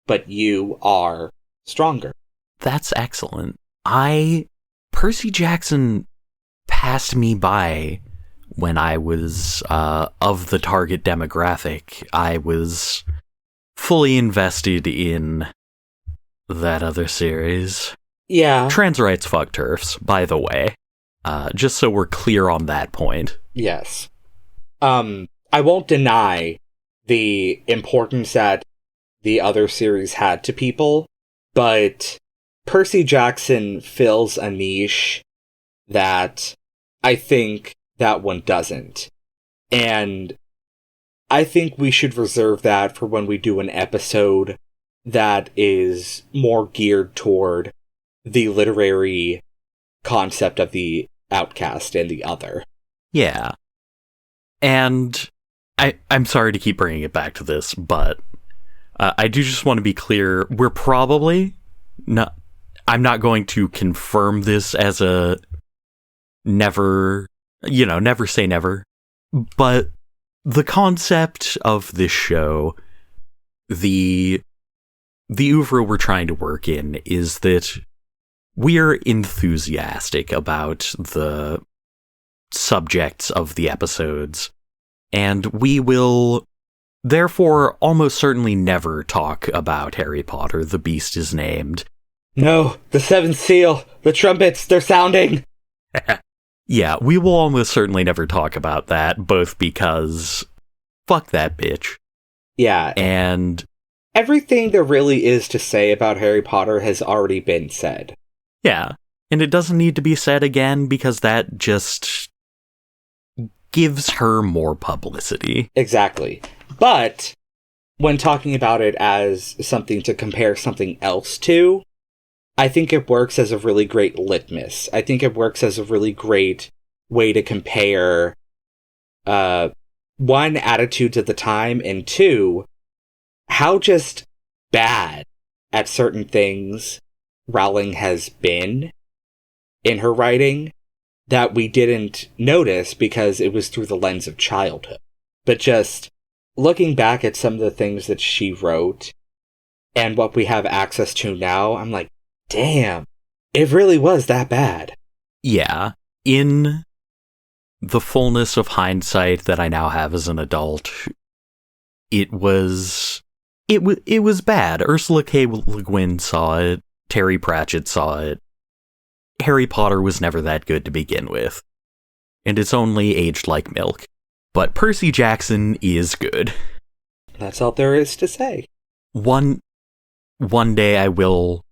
[SPEAKER 2] but you are stronger.
[SPEAKER 1] That's excellent. Percy Jackson passed me by when I was of the target demographic. I was fully invested in that other series.
[SPEAKER 2] Yeah.
[SPEAKER 1] Trans rights fuck turfs, by the way. Just so we're clear on that point.
[SPEAKER 2] Yes. I won't deny the importance that the other series had to people, but Percy Jackson fills a niche that I think that one doesn't. And I think we should reserve that for when we do an episode that is more geared toward the literary concept of the outcast and the other.
[SPEAKER 1] Yeah. And I'm sorry to keep bringing it back to this, but I do just want to be clear. We're probably not... I'm not going to confirm this as a never say never. But the concept of this show, the oeuvre we're trying to work in, is that we're enthusiastic about the subjects of the episodes, and we will therefore almost certainly never talk about Harry Potter, The Beast is Named.
[SPEAKER 2] No, the seventh seal, the trumpets, they're sounding!
[SPEAKER 1] Yeah, we will almost certainly never talk about that, both because fuck that bitch.
[SPEAKER 2] Yeah.
[SPEAKER 1] And
[SPEAKER 2] everything there really is to say about Harry Potter has already been said.
[SPEAKER 1] Yeah, and it doesn't need to be said again because that just gives her more publicity.
[SPEAKER 2] Exactly. But when talking about it as something to compare something else to, I think it works as a really great litmus. I think it works as a really great way to compare, one, attitudes at the time, and two, how just bad at certain things Rowling has been in her writing that we didn't notice because it was through the lens of childhood. But just looking back at some of the things that she wrote and what we have access to now, I'm like, damn, it really was that bad.
[SPEAKER 1] Yeah, in the fullness of hindsight that I now have as an adult, it was bad. Ursula K. Le Guin saw it. Terry Pratchett saw it. Harry Potter was never that good to begin with. And it's only aged like milk. But Percy Jackson is good.
[SPEAKER 2] That's all there is to say.
[SPEAKER 1] One day I will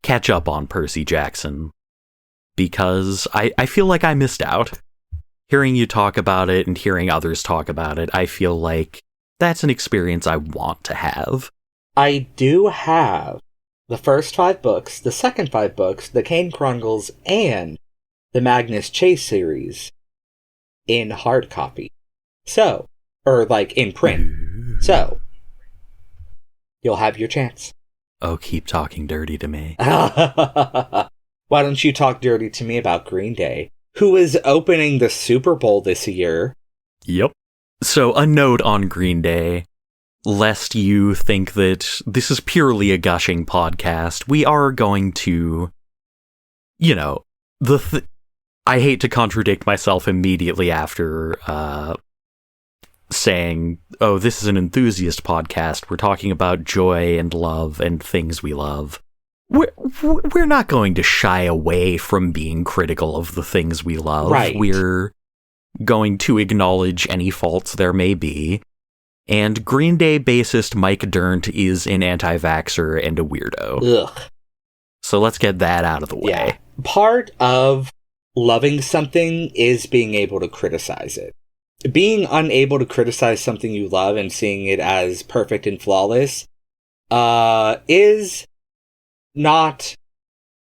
[SPEAKER 1] catch up on Percy Jackson, because I feel like I missed out. Hearing you talk about it and hearing others talk about it, I feel like that's an experience I want to have.
[SPEAKER 2] I do have the first 5 books, the second 5 books, the Kane Chronicles, and the Magnus Chase series in hard copy. So, or like in print. So, you'll have your chance.
[SPEAKER 1] Oh, keep talking dirty to me.
[SPEAKER 2] Why don't you talk dirty to me about Green Day, who is opening the Super Bowl this year?
[SPEAKER 1] Yep. So, a note on Green Day. Lest you think that this is purely a gushing podcast, we are going to, I hate to contradict myself immediately after saying, oh, this is an enthusiast podcast. We're talking about joy and love and things we love. We're not going to shy away from being critical of the things we love.
[SPEAKER 2] Right.
[SPEAKER 1] We're going to acknowledge any faults there may be. And Green Day bassist Mike Dirnt is an anti-vaxxer and a weirdo.
[SPEAKER 2] Ugh.
[SPEAKER 1] So let's get that out of the way.
[SPEAKER 2] Yeah. Part of loving something is being able to criticize it. Being unable to criticize something you love and seeing it as perfect and flawless is not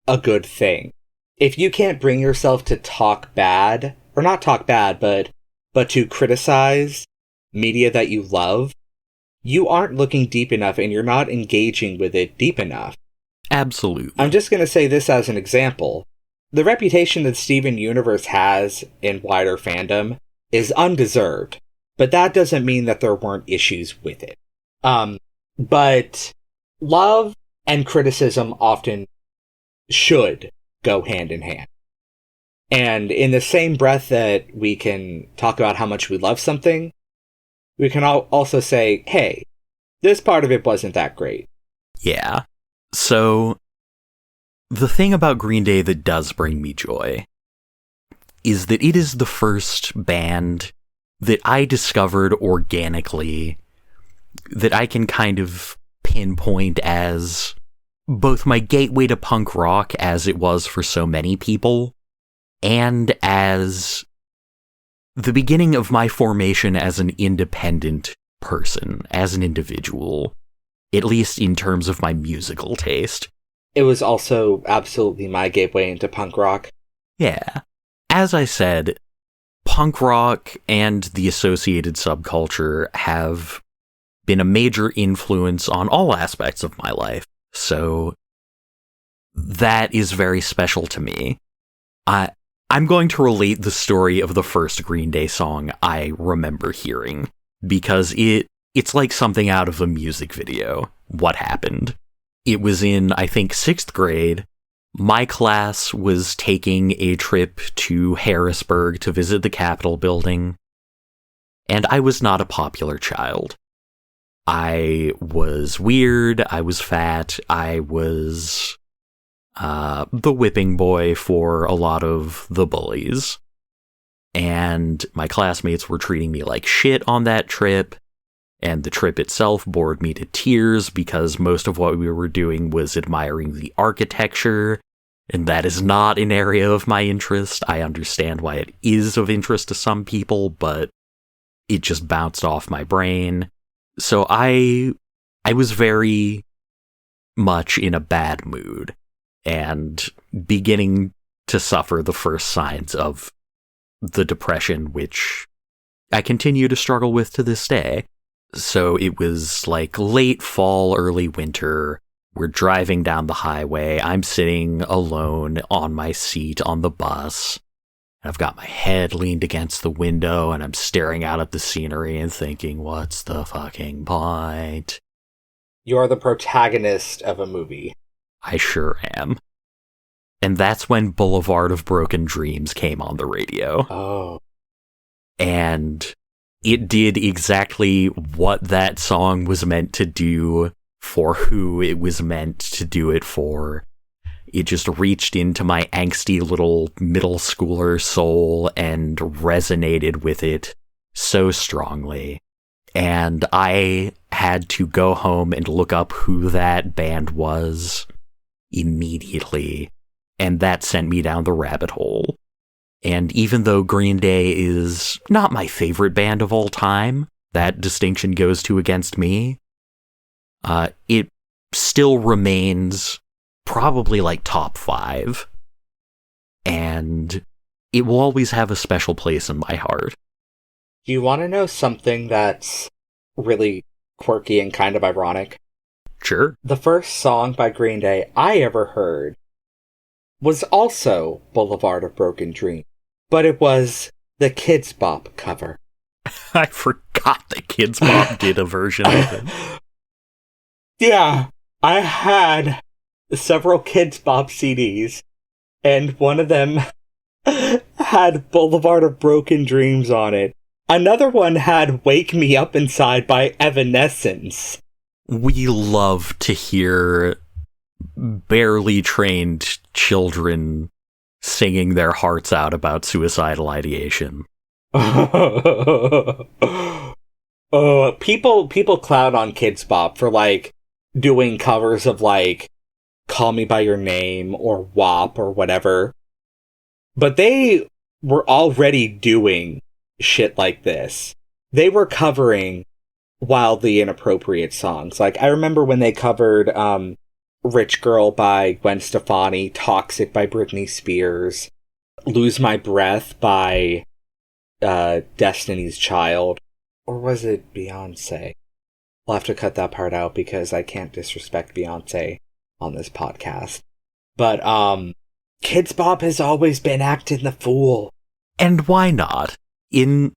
[SPEAKER 2] a good thing. If you can't bring yourself to talk bad, or not talk bad, but to criticize media that you love, you aren't looking deep enough and you're not engaging with it deep enough.
[SPEAKER 1] Absolutely.
[SPEAKER 2] I'm just going to say this as an example. The reputation that Steven Universe has in wider fandom is undeserved, but that doesn't mean that there weren't issues with it. But love and criticism often should go hand in hand. And in the same breath that we can talk about how much we love something, we can also say, hey, this part of it wasn't that great.
[SPEAKER 1] Yeah. So, the thing about Green Day that does bring me joy is that it is the first band that I discovered organically that I can kind of pinpoint as both my gateway to punk rock, as it was for so many people, and as the beginning of my formation as an independent person, as an individual, at least in terms of my musical taste.
[SPEAKER 2] It was also absolutely my gateway into punk rock.
[SPEAKER 1] Yeah. As I said, punk rock and the associated subculture have been a major influence on all aspects of my life, so that is very special to me. I'm going to relate the story of the first Green Day song I remember hearing, because it's like something out of a music video. What happened? It was in, I think, 6th grade. My class was taking a trip to Harrisburg to visit the Capitol building, and I was not a popular child. I was weird, I was fat, I was the whipping boy for a lot of the bullies. And my classmates were treating me like shit on that trip, and the trip itself bored me to tears because most of what we were doing was admiring the architecture, and that is not an area of my interest. I understand why it is of interest to some people, but it just bounced off my brain. So I was very much in a bad mood and beginning to suffer the first signs of the depression, which I continue to struggle with to this day. So it was like late fall, early winter. We're driving down the highway. I'm sitting alone on my seat on the bus. I've got my head leaned against the window and I'm staring out at the scenery and thinking, what's the fucking point?
[SPEAKER 2] You're the protagonist of a movie.
[SPEAKER 1] I sure am. And that's when Boulevard of Broken Dreams came on the radio.
[SPEAKER 2] Oh.
[SPEAKER 1] And it did exactly what that song was meant to do for who it was meant to do it for. It just reached into my angsty little middle schooler soul and resonated with it so strongly. And I had to go home and look up who that band was immediately. And that sent me down the rabbit hole. And even though Green Day is not my favorite band of all time, that distinction goes to against me, it still remains probably like top 5. And it will always have a special place in my heart.
[SPEAKER 2] Do you want to know something that's really quirky and kind of ironic?
[SPEAKER 1] Sure.
[SPEAKER 2] The first song by Green Day I ever heard was also Boulevard of Broken Dream, but it was the Kids Bop cover.
[SPEAKER 1] I forgot that Kids Bop did a version of it.
[SPEAKER 2] Yeah, I had several Kids Bop CDs, and one of them had Boulevard of Broken Dreams on it. Another one had Wake Me Up Inside by Evanescence.
[SPEAKER 1] We love to hear barely trained children singing their hearts out about suicidal ideation.
[SPEAKER 2] People clown on Kids Bop for, like, doing covers of, like, Call Me By Your Name or WAP or whatever. But they were already doing shit like this. They were covering wildly inappropriate songs. Like, I remember when they covered Rich Girl by Gwen Stefani, Toxic by Britney Spears, Lose My Breath by Destiny's Child. Or was it Beyonce? We'll have to cut that part out because I can't disrespect Beyonce on this podcast. But, Kids Bop has always been acting the fool.
[SPEAKER 1] And why not? In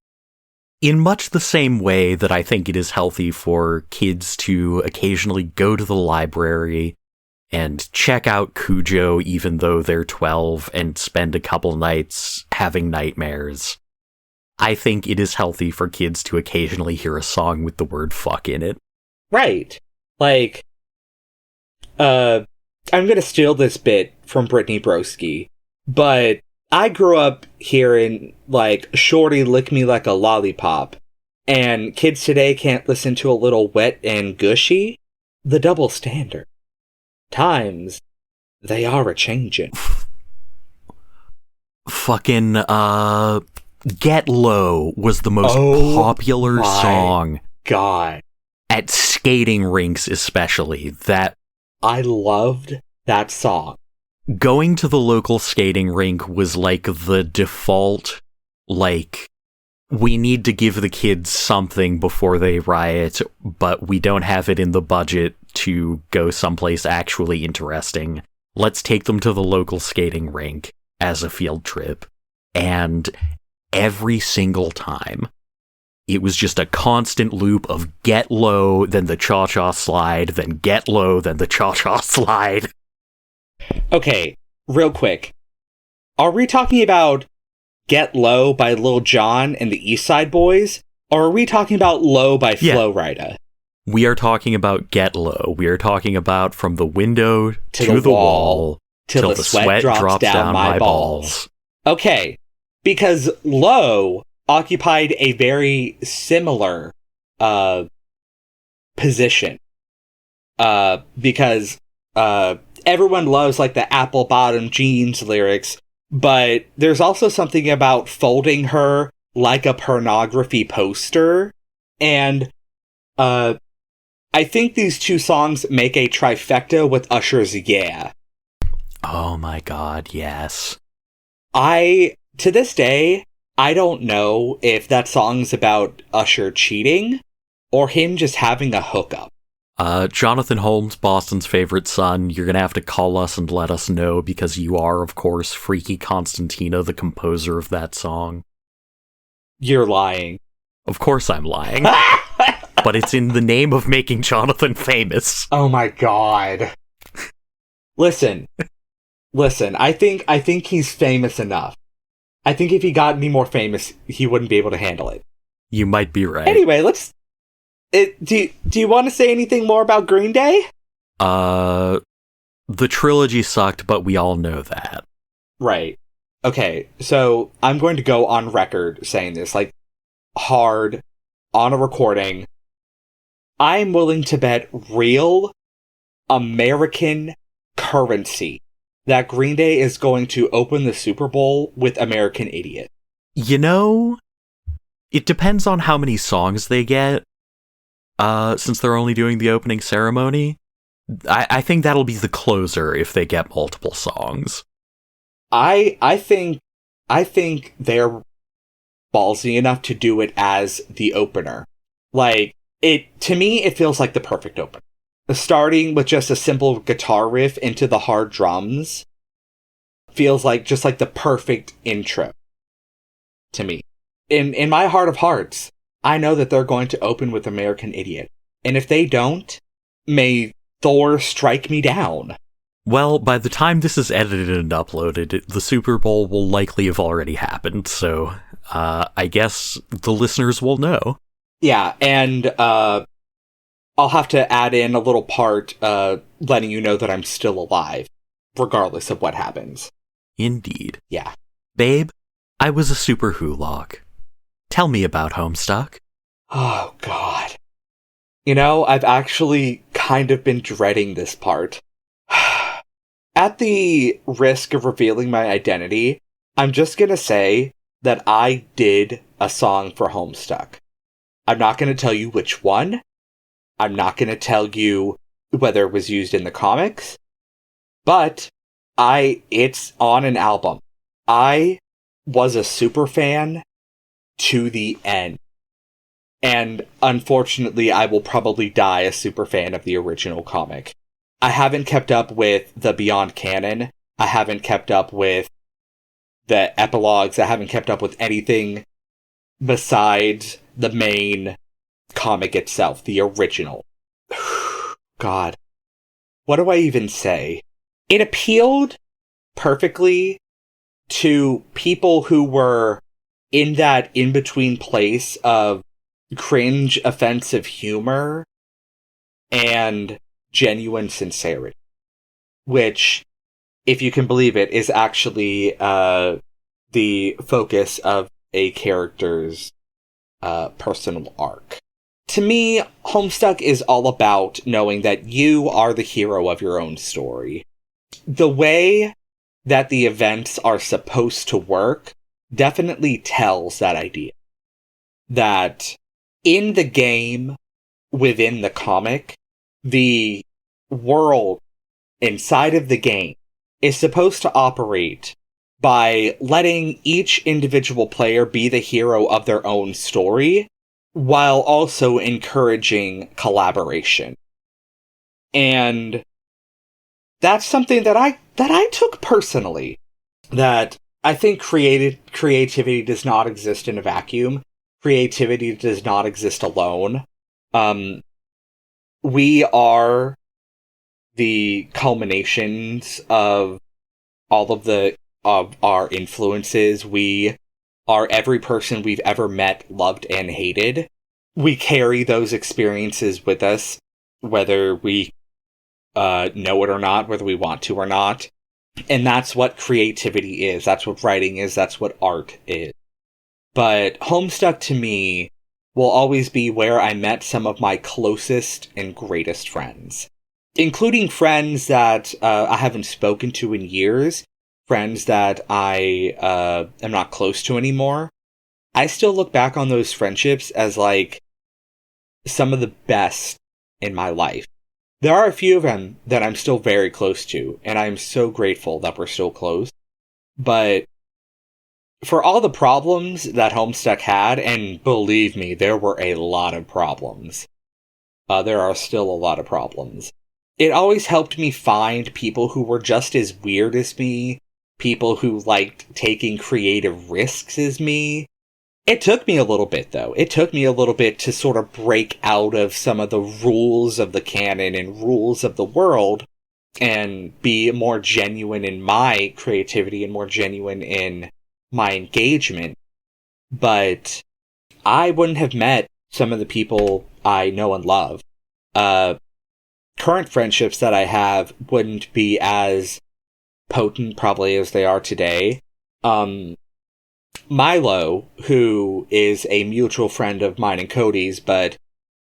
[SPEAKER 1] much the same way that I think it is healthy for kids to occasionally go to the library and check out Cujo even though they're 12 and spend a couple nights having nightmares, I think it is healthy for kids to occasionally hear a song with the word fuck in it.
[SPEAKER 2] Right. Like, I'm gonna steal this bit from Brittany Broski, but I grew up hearing, like, Shorty Lick Me Like a Lollipop, and kids today can't listen to a little Wet and Gushy? The double standard. Times, they are a-changin'.
[SPEAKER 1] Fucking, Get Low was the most popular song.
[SPEAKER 2] God.
[SPEAKER 1] At skating rinks especially. That
[SPEAKER 2] I loved that song.
[SPEAKER 1] Going to the local skating rink was like the default, like, we need to give the kids something before they riot, but we don't have it in the budget to go someplace actually interesting. Let's take them to the local skating rink as a field trip. And every single time, it was just a constant loop of Get Low, then the cha-cha slide, then Get Low, then the cha-cha slide.
[SPEAKER 2] Okay, real quick. Are we talking about Get Low by Lil Jon and the East Side Boys? Or are we talking about Low by Flo Rida?
[SPEAKER 1] We are talking about Get Low. We are talking about From the Window to the Wall till the sweat drops down my balls.
[SPEAKER 2] Okay, because Low occupied a very similar position. Because everyone loves, like, the apple bottom jeans lyrics, but there's also something about folding her like a pornography poster, and I think these two songs make a trifecta with Usher's Yeah.
[SPEAKER 1] Oh my god, yes.
[SPEAKER 2] To this day, I don't know if that song's about Usher cheating or him just having a hookup.
[SPEAKER 1] Jonathan Holmes, Boston's favorite son, you're gonna have to call us and let us know, because you are, of course, Freaky Constantina, the composer of that song.
[SPEAKER 2] You're lying.
[SPEAKER 1] Of course I'm lying. But it's in the name of making Jonathan famous.
[SPEAKER 2] Oh my god. Listen, I think he's famous enough. I think if he got any more famous, he wouldn't be able to handle it.
[SPEAKER 1] You might be right.
[SPEAKER 2] Anyway, do you want to say anything more about Green Day?
[SPEAKER 1] The trilogy sucked, but we all know that.
[SPEAKER 2] Right. Okay, so I'm going to go on record saying this, like, hard, on a recording. I'm willing to bet real American currency that Green Day is going to open the Super Bowl with American Idiot.
[SPEAKER 1] You know, it depends on how many songs they get. Since they're only doing the opening ceremony, I think that'll be the closer if they get multiple songs.
[SPEAKER 2] I think they're ballsy enough to do it as the opener. Like, to me, it feels like the perfect opener. Starting with just a simple guitar riff into the hard drums feels like just like the perfect intro to me. In my heart of hearts, I know that they're going to open with American Idiot. And if they don't, may Thor strike me down.
[SPEAKER 1] Well, by the time this is edited and uploaded, the Super Bowl will likely have already happened, so I guess the listeners will know.
[SPEAKER 2] Yeah, and I'll have to add in a little part letting you know that I'm still alive, regardless of what happens.
[SPEAKER 1] Indeed.
[SPEAKER 2] Yeah.
[SPEAKER 1] Babe, I was a super hulock. Tell me about Homestuck.
[SPEAKER 2] Oh, God. You know, I've actually kind of been dreading this part. At the risk of revealing my identity, I'm just gonna say that I did a song for Homestuck. I'm not gonna tell you which one. I'm not gonna tell you whether it was used in the comics. But it's on an album. I was a super fan to the end. And unfortunately, I will probably die a super fan of the original comic. I haven't kept up with the Beyond canon. I haven't kept up with the epilogues. I haven't kept up with anything besides the main comic itself, the original. God. What do I even say? It appealed perfectly to people who were in that in-between place of cringe, offensive humor and genuine sincerity, which, if you can believe it, is actually the focus of a character's personal arc. To me, Homestuck is all about knowing that you are the hero of your own story. The way that the events are supposed to work definitely tells that idea. That in the game, within the comic, the world inside of the game is supposed to operate by letting each individual player be the hero of their own story, while also encouraging collaboration. And that's something that I took personally. That I think creativity does not exist in a vacuum. Creativity does not exist alone. We are the culminations of all of our influences. We are every person we've ever met, loved, and hated. We carry those experiences with us, whether we know it or not, whether we want to or not. And that's what creativity is. That's what writing is. That's what art is. But Homestuck to me will always be where I met some of my closest and greatest friends. Including friends that I haven't spoken to in years, friends that I am not close to anymore. I still look back on those friendships as, like, some of the best in my life. There are a few of them that I'm still very close to, and I'm so grateful that we're still close. But for all the problems that Homestuck had, and believe me, there were a lot of problems. There are still a lot of problems. It always helped me find people who were just as weird as me, people who liked taking creative risks as me. It took me a little bit, though. It took me a little bit to sort of break out of some of the rules of the canon and rules of the world and be more genuine in my creativity and more genuine in my engagement. But I wouldn't have met some of the people I know and love. Current friendships that I have wouldn't be as potent probably as they are today. Milo, who is a mutual friend of mine and Cody's, but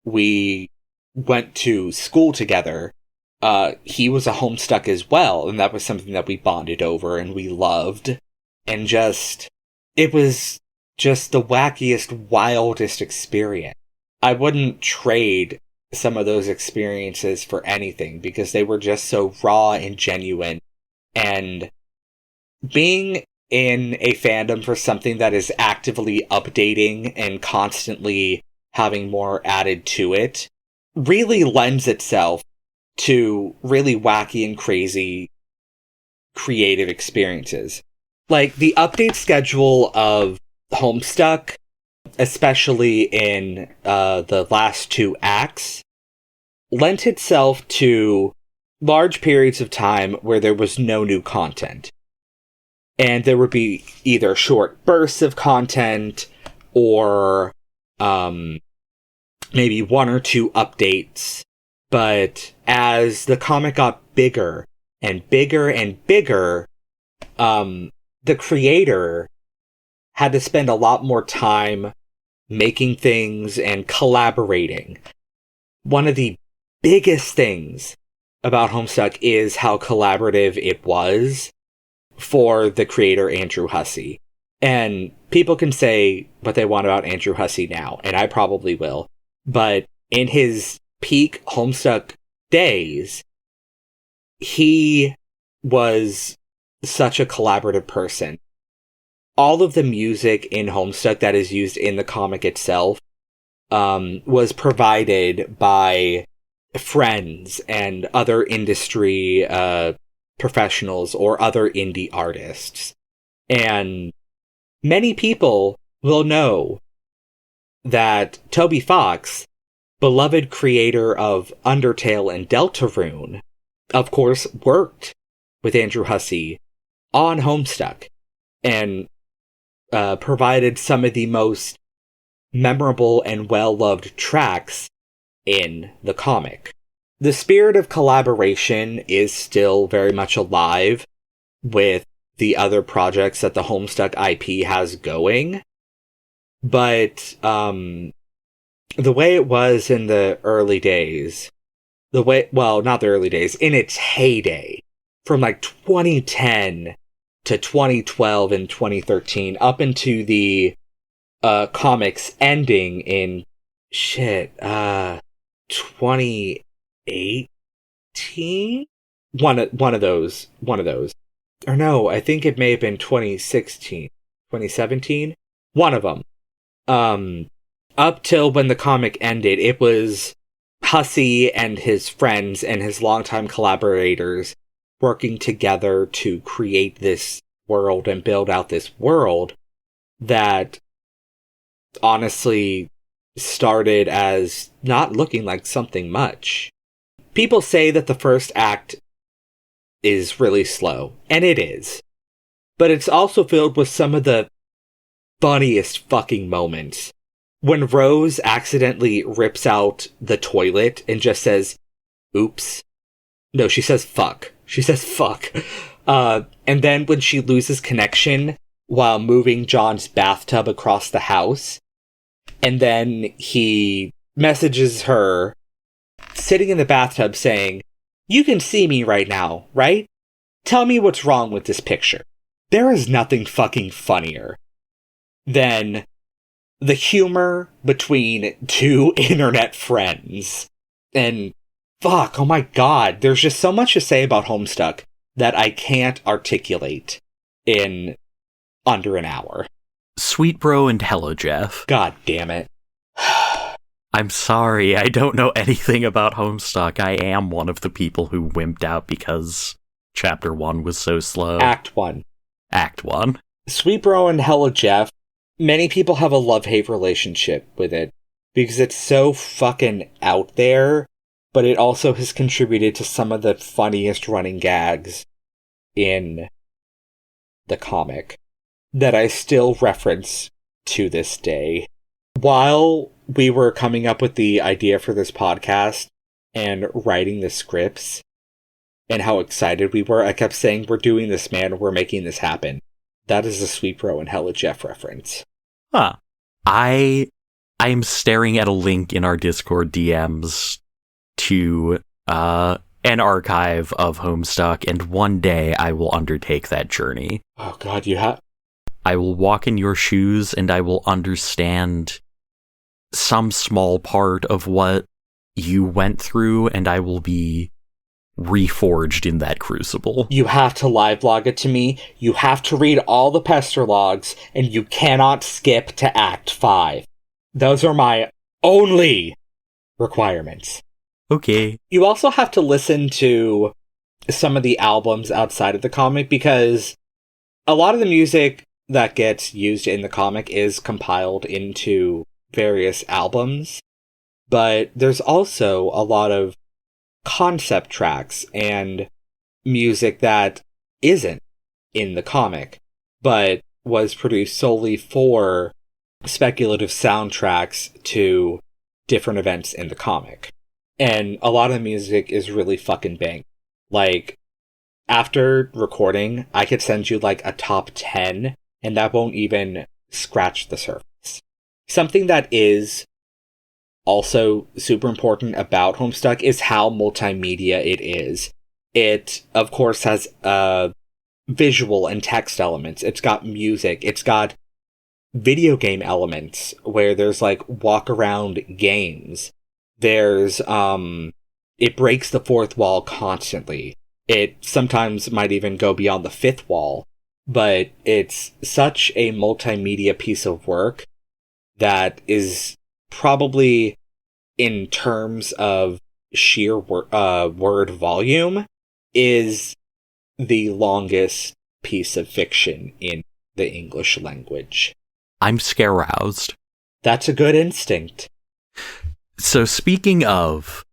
[SPEAKER 2] we went to school together, he was a Homestuck as well, and that was something that we bonded over and we loved. And it was just the wackiest, wildest experience. I wouldn't trade some of those experiences for anything because they were just so raw and genuine. And being in a fandom for something that is actively updating and constantly having more added to it really lends itself to really wacky and crazy creative experiences. Like, the update schedule of Homestuck, especially in the last two acts, lent itself to large periods of time where there was no new content. And there would be either short bursts of content or maybe one or two updates. But as the comic got bigger and bigger and bigger, the creator had to spend a lot more time making things and collaborating. One of the biggest things about Homestuck is how collaborative it was for the creator Andrew Hussey. And people can say what they want about Andrew Hussey now, and I probably will. But in his peak Homestuck days, he was such a collaborative person. All of the music in Homestuck that is used in the comic itself was provided by friends and other industry professionals or other indie artists. And many people will know that Toby Fox, beloved creator of Undertale and Deltarune, of course worked with Andrew Hussey on Homestuck and provided some of the most memorable and well-loved tracks in the comic. The spirit of collaboration is still very much alive with the other projects that the Homestuck IP has going, but the way it was in the early days, not the early days, in its heyday, from like 2010 to 2012 and 2013, up into the comics ending in 2018? One of those. Or no, I think it may have been 2016, 2017. One of them. Up till when the comic ended, it was Hussey and his friends and his longtime collaborators working together to create this world and build out this world that honestly started as not looking like something much. People say that the first act is really slow, and it is. But it's also filled with some of the funniest fucking moments. When Rose accidentally rips out the toilet and just says, oops. No, she says fuck. She says fuck. And then when she loses connection while moving John's bathtub across the house, and then he messages her sitting in the bathtub saying, you can see me right now, right? Tell me what's wrong with this picture. There is nothing fucking funnier than the humor between two internet friends. And fuck, oh my god, there's just so much to say about Homestuck that I can't articulate in under an hour.
[SPEAKER 1] Sweet Bro and Hello Jeff.
[SPEAKER 2] God damn it.
[SPEAKER 1] I'm sorry, I don't know anything about Homestuck. I am one of the people who wimped out because Chapter 1 was so slow.
[SPEAKER 2] Act 1.
[SPEAKER 1] Act 1.
[SPEAKER 2] Sweet Bro and Hello Jeff, many people have a love-hate relationship with it because it's so fucking out there, but it also has contributed to some of the funniest running gags in the comic that I still reference to this day. While we were coming up with the idea for this podcast and writing the scripts and how excited we were, I kept saying, we're doing this, man. We're making this happen. That is a Sweet Bro and Hello Jeff reference.
[SPEAKER 1] Huh. I'm staring at a link in our Discord DMs to an archive of Homestuck, and one day I will undertake that journey.
[SPEAKER 2] Oh god, you have...
[SPEAKER 1] I will walk in your shoes and I will understand some small part of what you went through, and I will be reforged in that crucible.
[SPEAKER 2] You have to live log it to me, you have to read all the pester logs, and you cannot skip to Act 5. Those are my only requirements.
[SPEAKER 1] Okay.
[SPEAKER 2] You also have to listen to some of the albums outside of the comic, because a lot of the music that gets used in the comic is compiled into various albums, but there's also a lot of concept tracks and music that isn't in the comic, but was produced solely for speculative soundtracks to different events in the comic. And a lot of the music is really fucking bang. Like, after recording, I could send you like a top 10, and that won't even scratch the surface. something that is also super important about Homestuck is how multimedia it is. It, of course, has visual and text elements. It's got music. It's got video game elements where there's like walk around games. There's it breaks the fourth wall constantly. It sometimes might even go beyond the fifth wall, but it's such a multimedia piece of work that is probably, in terms of sheer word volume, is the longest piece of fiction in the English language.
[SPEAKER 1] I'm scare-roused.
[SPEAKER 2] That's a good instinct.
[SPEAKER 1] So speaking of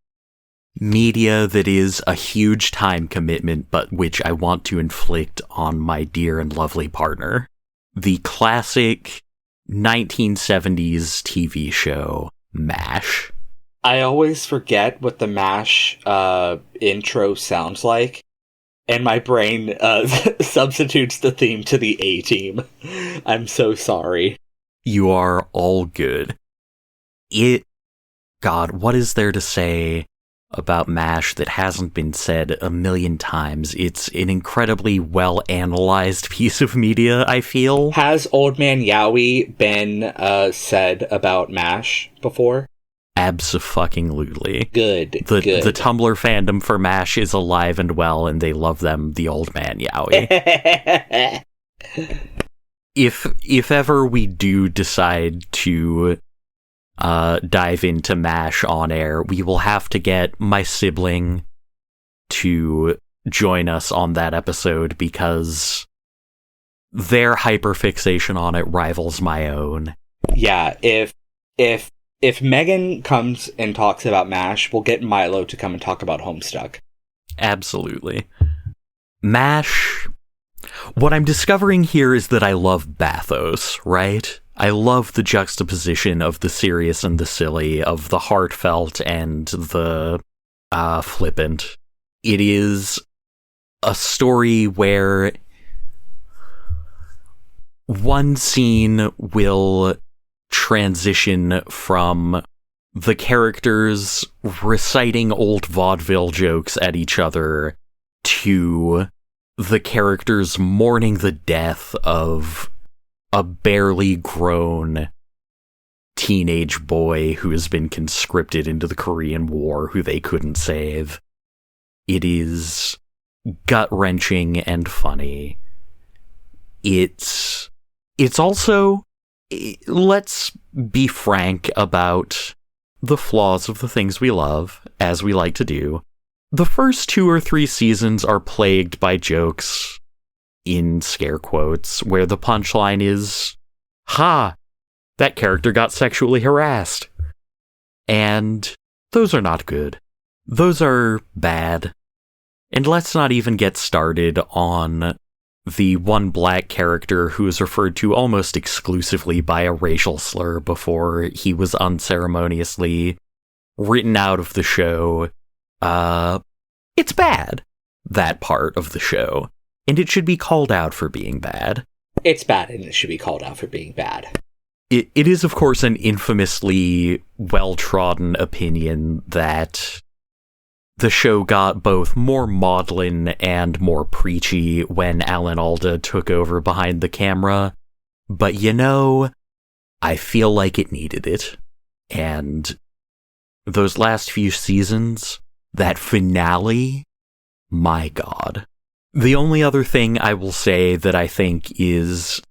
[SPEAKER 1] media that is a huge time commitment, but which I want to inflict on my dear and lovely partner, the classic 1970s TV show, MASH.
[SPEAKER 2] I always forget what the MASH intro sounds like, and my brain substitutes the theme to the A-Team. I'm so sorry.
[SPEAKER 1] You are all good. God, what is there to say about MASH that hasn't been said a million times? It's an incredibly well-analyzed piece of media, I feel.
[SPEAKER 2] Has Old Man Yowie been said about MASH before?
[SPEAKER 1] Abso-fucking-lutely.
[SPEAKER 2] Good.
[SPEAKER 1] The Tumblr fandom for MASH is alive and well, and they love them, the Old Man Yowie. If ever we do decide to dive into MASH on air, we will have to get my sibling to join us on that episode, because their hyperfixation on it rivals my own.
[SPEAKER 2] Yeah, if Megan comes and talks about MASH, we'll get Milo to come and talk about Homestuck.
[SPEAKER 1] Absolutely. MASH... What I'm discovering here is that I love bathos, right? I love the juxtaposition of the serious and the silly, of the heartfelt and the flippant. It is a story where one scene will transition from the characters reciting old vaudeville jokes at each other to the characters mourning the death of a barely grown teenage boy who has been conscripted into the Korean War, who they couldn't save. It is gut-wrenching and funny. It's also, let's be frank about the flaws of the things we love, as we like to do. The first 2 or 3 seasons are plagued by jokes, in scare quotes, where the punchline is, "Ha! That character got sexually harassed." And those are not good. Those are bad. And let's not even get started on the one black character who is referred to almost exclusively by a racial slur before he was unceremoniously written out of the show. It's bad, that part of the show, and it should be called out for being bad.
[SPEAKER 2] It's bad, and it should be called out for being bad.
[SPEAKER 1] It is, of course, an infamously well-trodden opinion that the show got both more maudlin and more preachy when Alan Alda took over behind the camera, but I feel like it needed it. And those last few seasons, that finale, my God. The only other thing I will say that I think is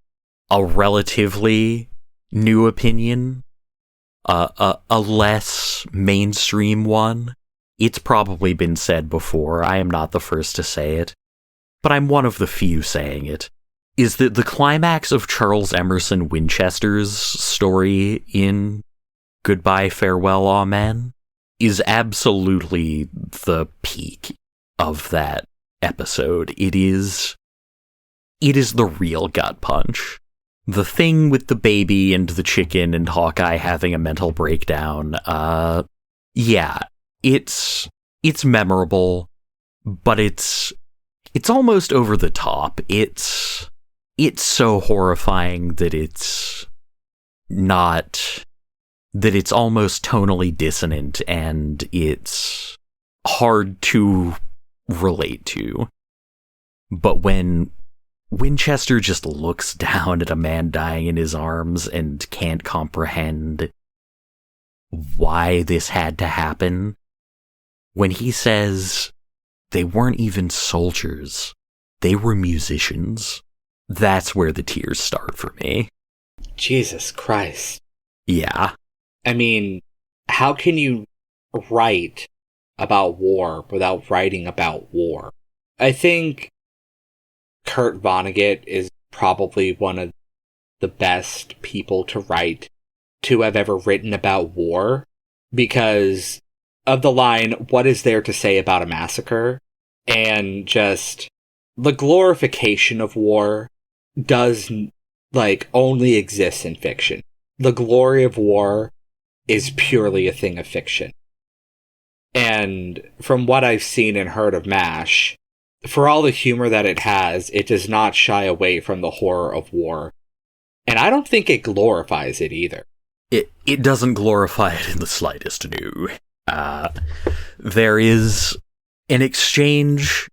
[SPEAKER 1] a relatively new opinion, a less mainstream one, it's probably been said before, I am not the first to say it, but I'm one of the few saying it, is that the climax of Charles Emerson Winchester's story in Goodbye, Farewell, Amen is absolutely the peak of that episode. It is the real gut punch. The thing with the baby and the chicken and Hawkeye having a mental breakdown, yeah, it's memorable, but it's almost over the top. It's so horrifying that it's not that it's almost tonally dissonant and it's hard to relate to. But when Winchester just looks down at a man dying in his arms and can't comprehend why this had to happen, when he says they weren't even soldiers, they were musicians, that's where the tears start for me.
[SPEAKER 2] Jesus Christ.
[SPEAKER 1] Yeah.
[SPEAKER 2] I mean, how can you write about war without writing about war? I think Kurt Vonnegut is probably one of the best people to have ever written about war, because of the line, "What is there to say about a massacre?" And just the glorification of war does, only exists in fiction. The glory of war is purely a thing of fiction. And from what I've seen and heard of MASH, for all the humor that it has, it does not shy away from the horror of war. And I don't think it glorifies it either.
[SPEAKER 1] It doesn't glorify it in the slightest, no. There is an exchange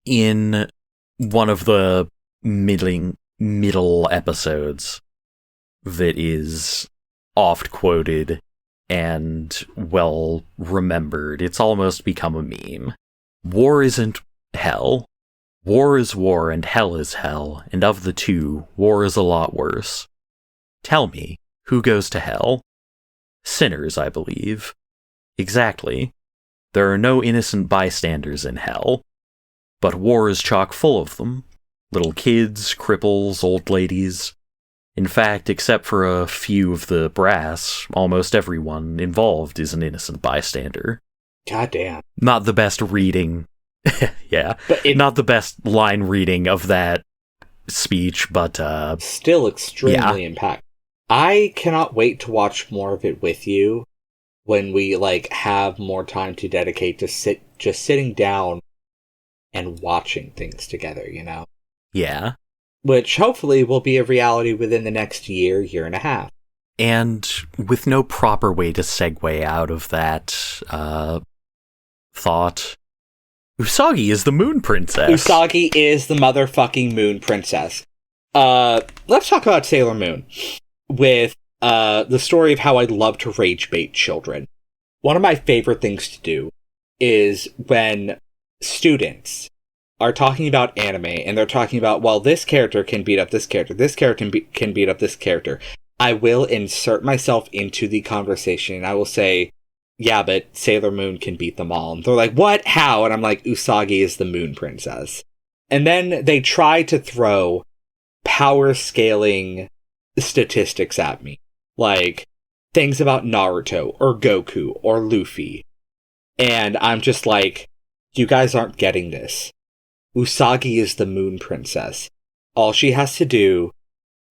[SPEAKER 1] in one of the middle episodes that is oft quoted and well remembered. It's almost become a meme. War isn't hell. War is war and hell is hell, and of the two, war is a lot worse. Tell me, who goes to hell? Sinners, I believe. Exactly. There are no innocent bystanders in hell. But war is chock full of them. Little kids, cripples, old ladies. In fact, except for a few of the brass, almost everyone involved is an innocent bystander.
[SPEAKER 2] Goddamn.
[SPEAKER 1] Not the best reading. Yeah. Not the best line reading of that speech, but
[SPEAKER 2] still extremely impactful. I cannot wait to watch more of it with you when we have more time to dedicate to sitting down and watching things together, you know?
[SPEAKER 1] Yeah.
[SPEAKER 2] Which hopefully will be a reality within the next year and a half.
[SPEAKER 1] And with no proper way to segue out of that thought, Usagi is the Moon Princess.
[SPEAKER 2] Usagi is the motherfucking Moon Princess. Let's talk about Sailor Moon with the story of how I love to rage bait children. One of my favorite things to do is when students are talking about anime and they're talking about, well, this character can beat up this character, this character can beat up this character. I will insert myself into the conversation and I will say, yeah, but Sailor Moon can beat them all. And they're like, what? How? And I'm like, Usagi is the Moon Princess. And then they try to throw power scaling statistics at me. Like, things about Naruto, or Goku, or Luffy. And I'm just like, you guys aren't getting this. Usagi is the Moon Princess. All she has to do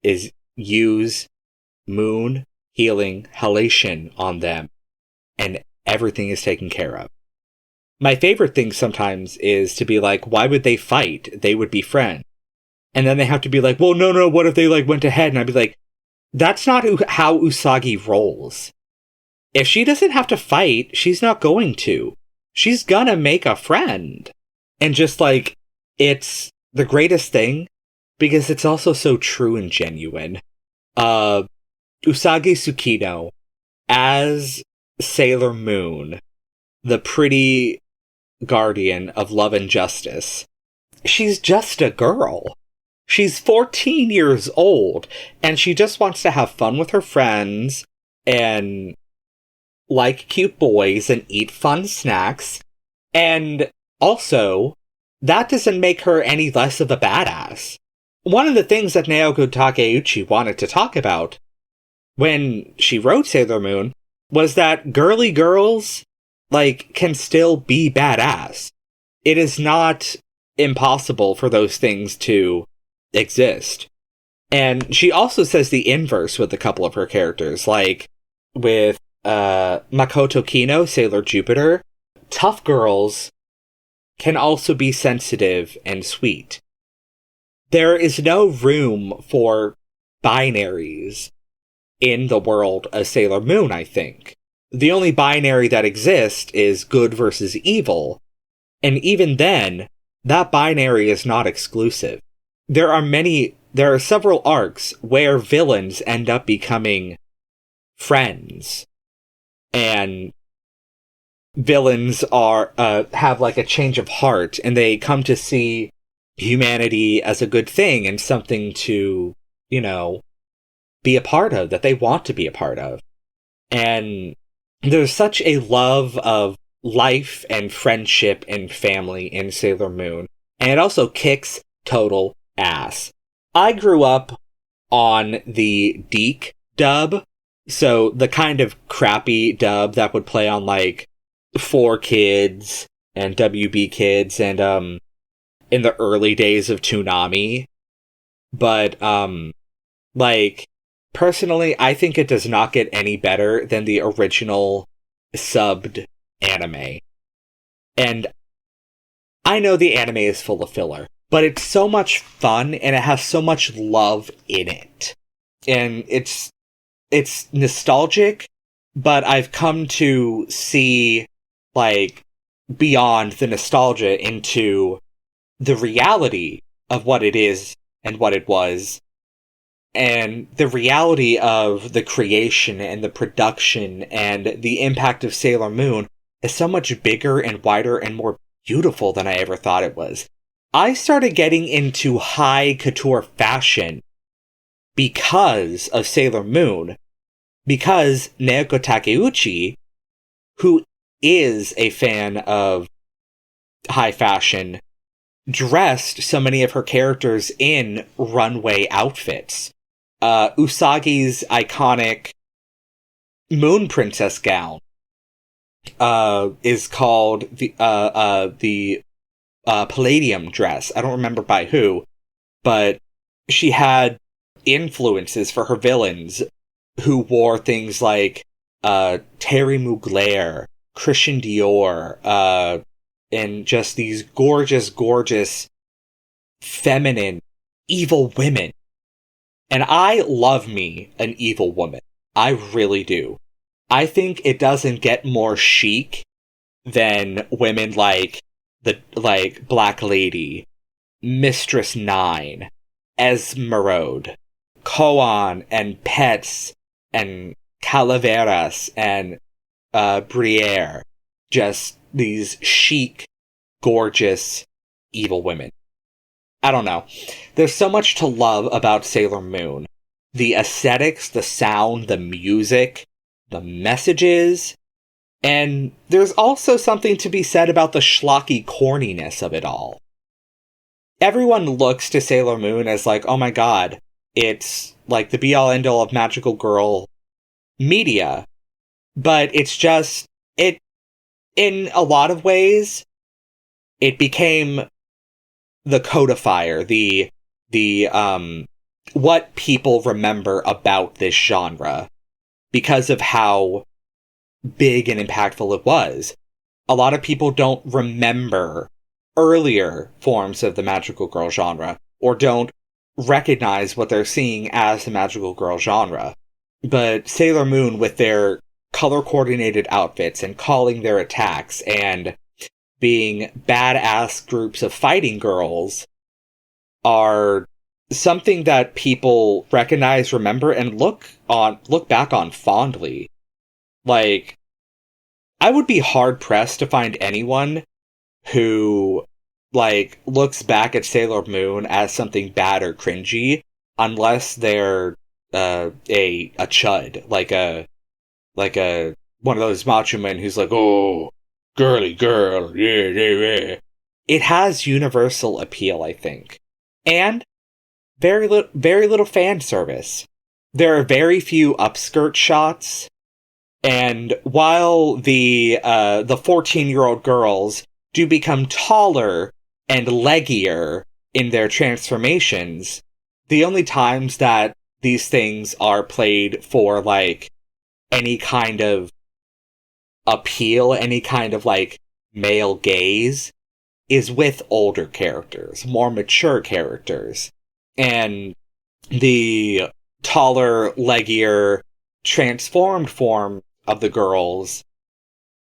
[SPEAKER 2] is use moon healing halation on them, and everything is taken care of. My favorite thing sometimes is to be like, why would they fight? They would be friends. And then they have to be like, well, no, what if they went ahead? And I'd be like, that's not how Usagi rolls. If she doesn't have to fight, she's not going to. She's gonna make a friend. And just it's the greatest thing, because it's also so true and genuine. Usagi Tsukino, as Sailor Moon, the pretty guardian of love and justice, she's just a girl. She's 14 years old, and she just wants to have fun with her friends, and like cute boys, and eat fun snacks. And also, that doesn't make her any less of a badass. One of the things that Naoko Takeuchi wanted to talk about when she wrote Sailor Moon was that girly girls, can still be badass. It is not impossible for those things to exist. And she also says the inverse with a couple of her characters, with Makoto Kino, Sailor Jupiter. Tough girls can also be sensitive and sweet. There is no room for binaries in the world of Sailor Moon, I think. The only binary that exists is good versus evil, and even then, that binary is not exclusive. There are several arcs where villains end up becoming friends, and villains have like a change of heart, and they come to see humanity as a good thing and something to, be a part of, that they want to be a part of. And there's such a love of life and friendship and family in Sailor Moon, and it also kicks total ass. I grew up on the Deke dub, so the kind of crappy dub that would play on like 4Kids and WB Kids and in the early days of Toonami. But personally, I think it does not get any better than the original subbed anime. And I know the anime is full of filler, but it's so much fun and it has so much love in it. And it's nostalgic, but I've come to see beyond the nostalgia into the reality of what it is and what it was. And the reality of the creation and the production and the impact of Sailor Moon is so much bigger and wider and more beautiful than I ever thought it was. I started getting into high couture fashion because of Sailor Moon, because Naoko Takeuchi, who is a fan of high fashion, dressed so many of her characters in runway outfits. Usagi's iconic Moon Princess gown is called the Palladium dress. I don't remember by who, but she had influences for her villains who wore things like Terry Mugler, Christian Dior, and just these gorgeous, gorgeous, feminine, evil women. And I love me an evil woman. I really do. I think it doesn't get more chic than women like Black Lady, Mistress Nine, Esmeralda, Koan, and Pets, and Calaveras, and Briere. Just these chic, gorgeous, evil women. I don't know. There's so much to love about Sailor Moon. The aesthetics, the sound, the music, the messages, and there's also something to be said about the schlocky corniness of it all. Everyone looks to Sailor Moon as like, oh my god, it's like the be-all end-all of magical girl media. But it's just, in a lot of ways, it became the codifier, the what people remember about this genre because of how big and impactful it was. A lot of people don't remember earlier forms of the magical girl genre, or don't recognize what they're seeing as the magical girl genre. But Sailor Moon, with their color-coordinated outfits and calling their attacks and being badass groups of fighting girls, are something that people recognize, remember, and look back on fondly. Like, I would be hard-pressed to find anyone who, looks back at Sailor Moon as something bad or cringy, unless they're a chud, like one of those macho men who's like, oh, girly girl, yeah, yeah, yeah. It has universal appeal, I think. And very little fan service. There are very few upskirt shots, and while the 14-year-old girls do become taller and leggier in their transformations, the only times that these things are played for, any kind of appeal, any kind of, male gaze, is with older characters, more mature characters. And the taller, leggier, transformed form of the girls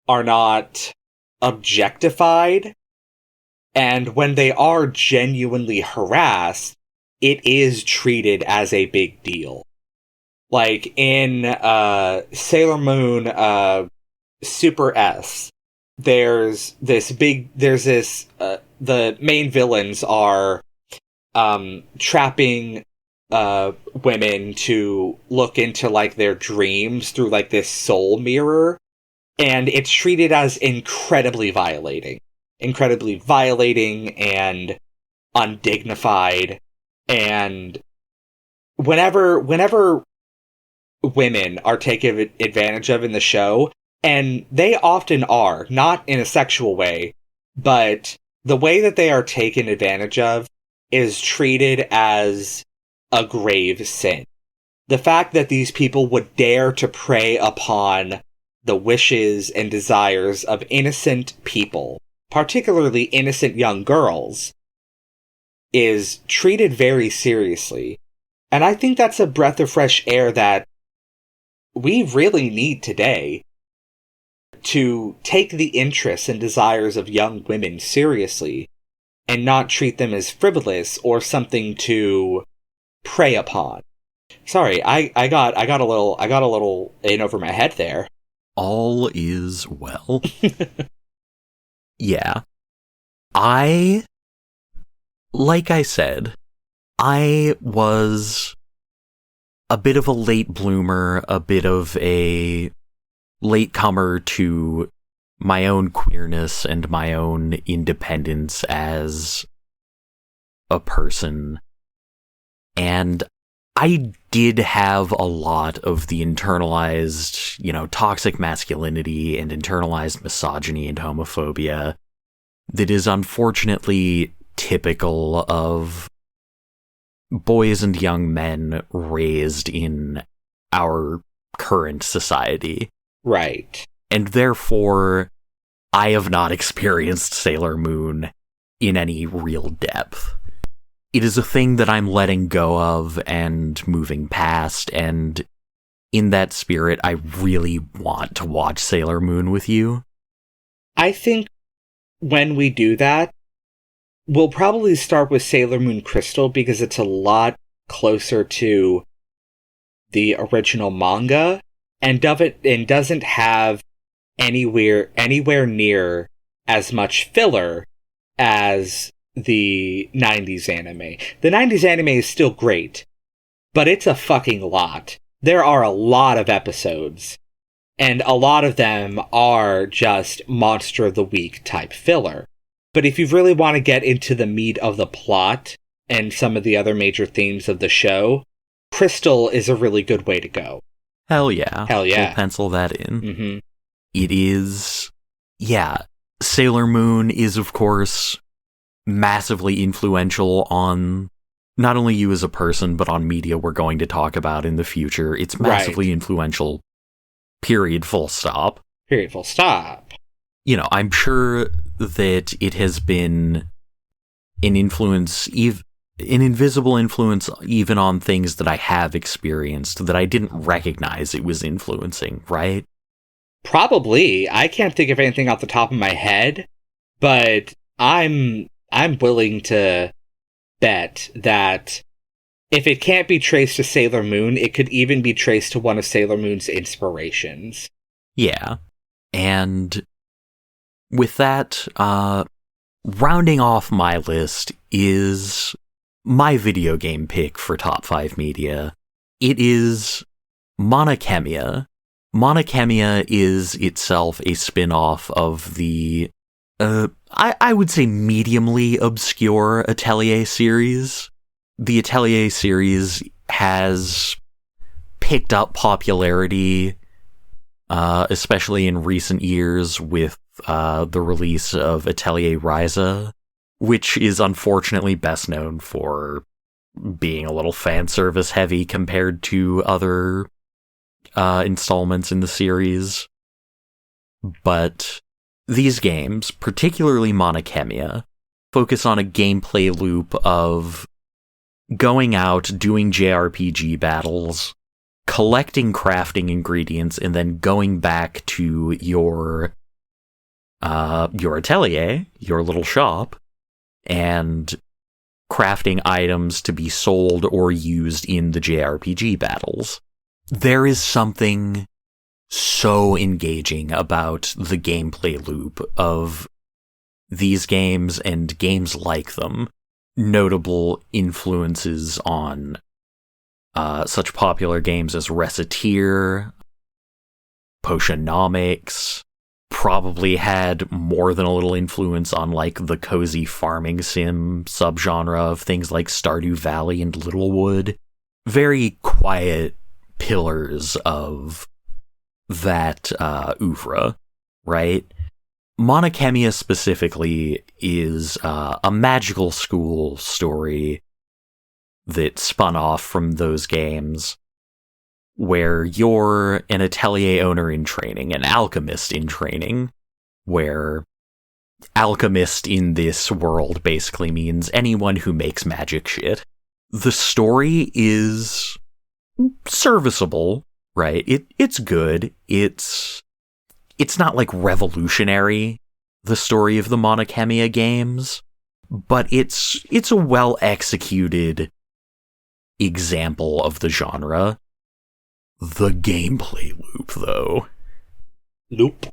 [SPEAKER 2] are not objectified. And when they are genuinely harassed, it is treated as a big deal. Like in Sailor Moon Super S, the main villains are trapping women to look into like their dreams through like this soul mirror, and it's treated as incredibly violating and undignified. And whenever women are taken advantage of in the show, and they often are, not in a sexual way, but the way that they are taken advantage of is treated as a grave sin. The fact that these people would dare to prey upon the wishes and desires of innocent people, particularly innocent young girls, is treated very seriously. And I think that's a breath of fresh air that we really need today, to take the interests and desires of young women seriously and not treat them as frivolous or something to prey upon. Sorry, I got a little in over my head there.
[SPEAKER 1] All is well. Yeah. Like I said, I was a bit of a late bloomer, a bit of a latecomer to my own queerness and my own independence as a person. And I did have a lot of the internalized, toxic masculinity and internalized misogyny and homophobia that is unfortunately typical of boys and young men raised in our current society.
[SPEAKER 2] Right.
[SPEAKER 1] And therefore, I have not experienced Sailor Moon in any real depth. It is a thing that I'm letting go of and moving past, and in that spirit, I really want to watch Sailor Moon with you.
[SPEAKER 2] I think when we do that, we'll probably start with Sailor Moon Crystal because it's a lot closer to the original manga and doesn't have anywhere near as much filler as the 90s anime. The 90s anime is still great, but it's a fucking lot. There are a lot of episodes, and a lot of them are just Monster of the Week type filler. But if you really want to get into the meat of the plot and some of the other major themes of the show, Crystal is a really good way to go.
[SPEAKER 1] Hell yeah.
[SPEAKER 2] Hell yeah.
[SPEAKER 1] We'll pencil that in.
[SPEAKER 2] Mm-hmm.
[SPEAKER 1] It is... Yeah. Sailor Moon is, of course, massively influential on not only you as a person, but on media we're going to talk about in the future. It's massively influential. Period. Full stop.
[SPEAKER 2] Period. Full stop.
[SPEAKER 1] I'm sure that it has been an influence, an invisible influence, even on things that I have experienced that I didn't recognize it was influencing, right?
[SPEAKER 2] Probably. I can't think of anything off the top of my head, but I'm willing to bet that if it can't be traced to Sailor Moon, it could even be traced to one of Sailor Moon's inspirations.
[SPEAKER 1] Yeah. And with that, rounding off my list is my video game pick for Top 5 Media. It is Monokemia. Monokemia is itself a spin-off of the, I would say mediumly obscure Atelier series. The Atelier series has picked up popularity, especially in recent years with the release of Atelier Ryza, which is unfortunately best known for being a little fan service heavy compared to other installments in the series. But these games, particularly Monokemia, focus on a gameplay loop of going out, doing JRPG battles, collecting crafting ingredients, and then going back to your atelier, your little shop, and crafting items to be sold or used in the JRPG battles. There is something so engaging about the gameplay loop of these games and games like them. Notable influences on such popular games as Recettear, Potionomics, probably had more than a little influence on like the cozy farming sim subgenre of things like Stardew Valley and Littlewood. Very quiet pillars of that oeuvre, right? Monokemia specifically is a magical school story that spun off from those games, where you're an atelier owner in training, an alchemist in training, where alchemist in this world basically means anyone who makes magic shit. The story is serviceable, right? It's good. It's not like revolutionary, the story of the Monokemia games, but it's a well-executed example of the genre. The gameplay loop, though.
[SPEAKER 2] Loop.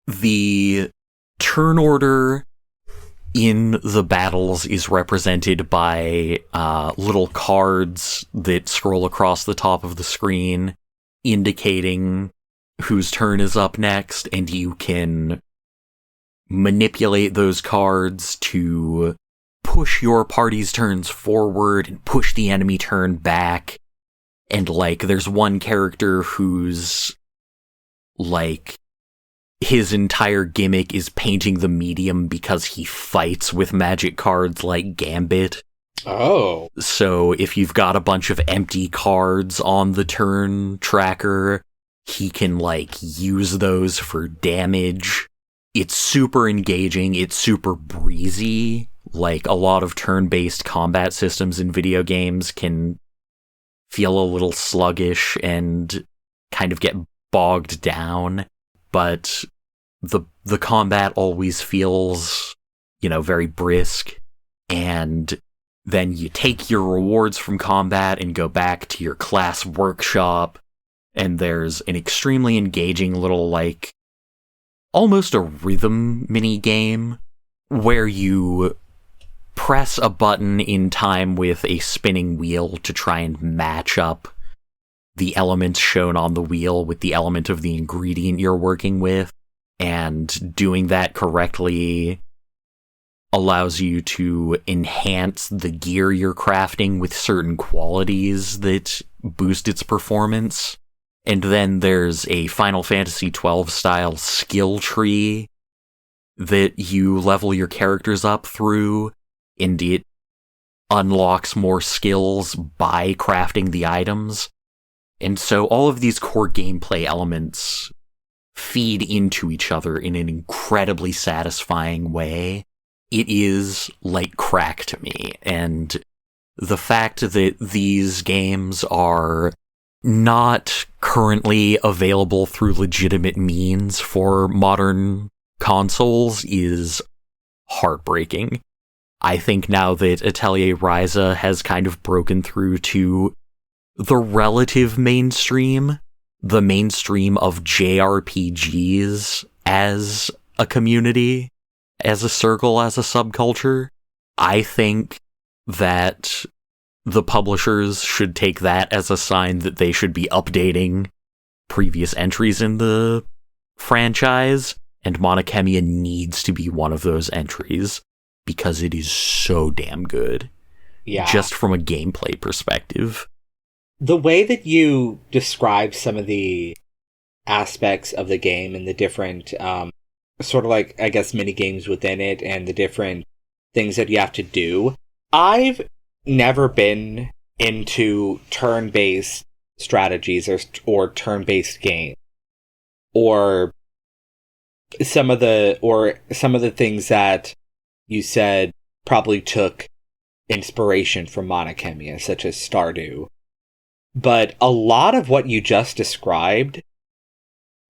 [SPEAKER 1] The turn order in the battles is represented by little cards that scroll across the top of the screen, indicating whose turn is up next, and you can manipulate those cards to push your party's turns forward and push the enemy turn back. And, like, there's one character who's, like, his entire gimmick is painting the medium because he fights with magic cards like Gambit.
[SPEAKER 2] Oh.
[SPEAKER 1] So if you've got a bunch of empty cards on the turn tracker, he can, like, use those for damage. It's super engaging. It's super breezy. Like, a lot of turn-based combat systems in video games can feel a little sluggish and kind of get bogged down, but the combat always feels, very brisk, and then you take your rewards from combat and go back to your class workshop, and there's an extremely engaging little, like, almost a rhythm mini-game where you press a button in time with a spinning wheel to try and match up the elements shown on the wheel with the element of the ingredient you're working with, and doing that correctly allows you to enhance the gear you're crafting with certain qualities that boost its performance. And then there's a Final Fantasy XII style skill tree that you level your characters up through, and it unlocks more skills by crafting the items. And so all of these core gameplay elements feed into each other in an incredibly satisfying way. It is like crack to me, and the fact that these games are not currently available through legitimate means for modern consoles is heartbreaking. I think now that Atelier Ryza has kind of broken through to the relative mainstream, the mainstream of JRPGs as a community, as a circle, as a subculture, I think that the publishers should take that as a sign that they should be updating previous entries in the franchise, and Monokemia needs to be one of those entries, because it is so damn good.
[SPEAKER 2] Yeah.
[SPEAKER 1] Just from a gameplay perspective.
[SPEAKER 2] The way that you describe some of the aspects of the game and the different, sort of like, I guess, mini games within it and the different things that you have to do. I've never been into turn-based strategies or turn-based games, or some of the things that you said probably took inspiration from Monokemia, such as Stardew. But a lot of what you just described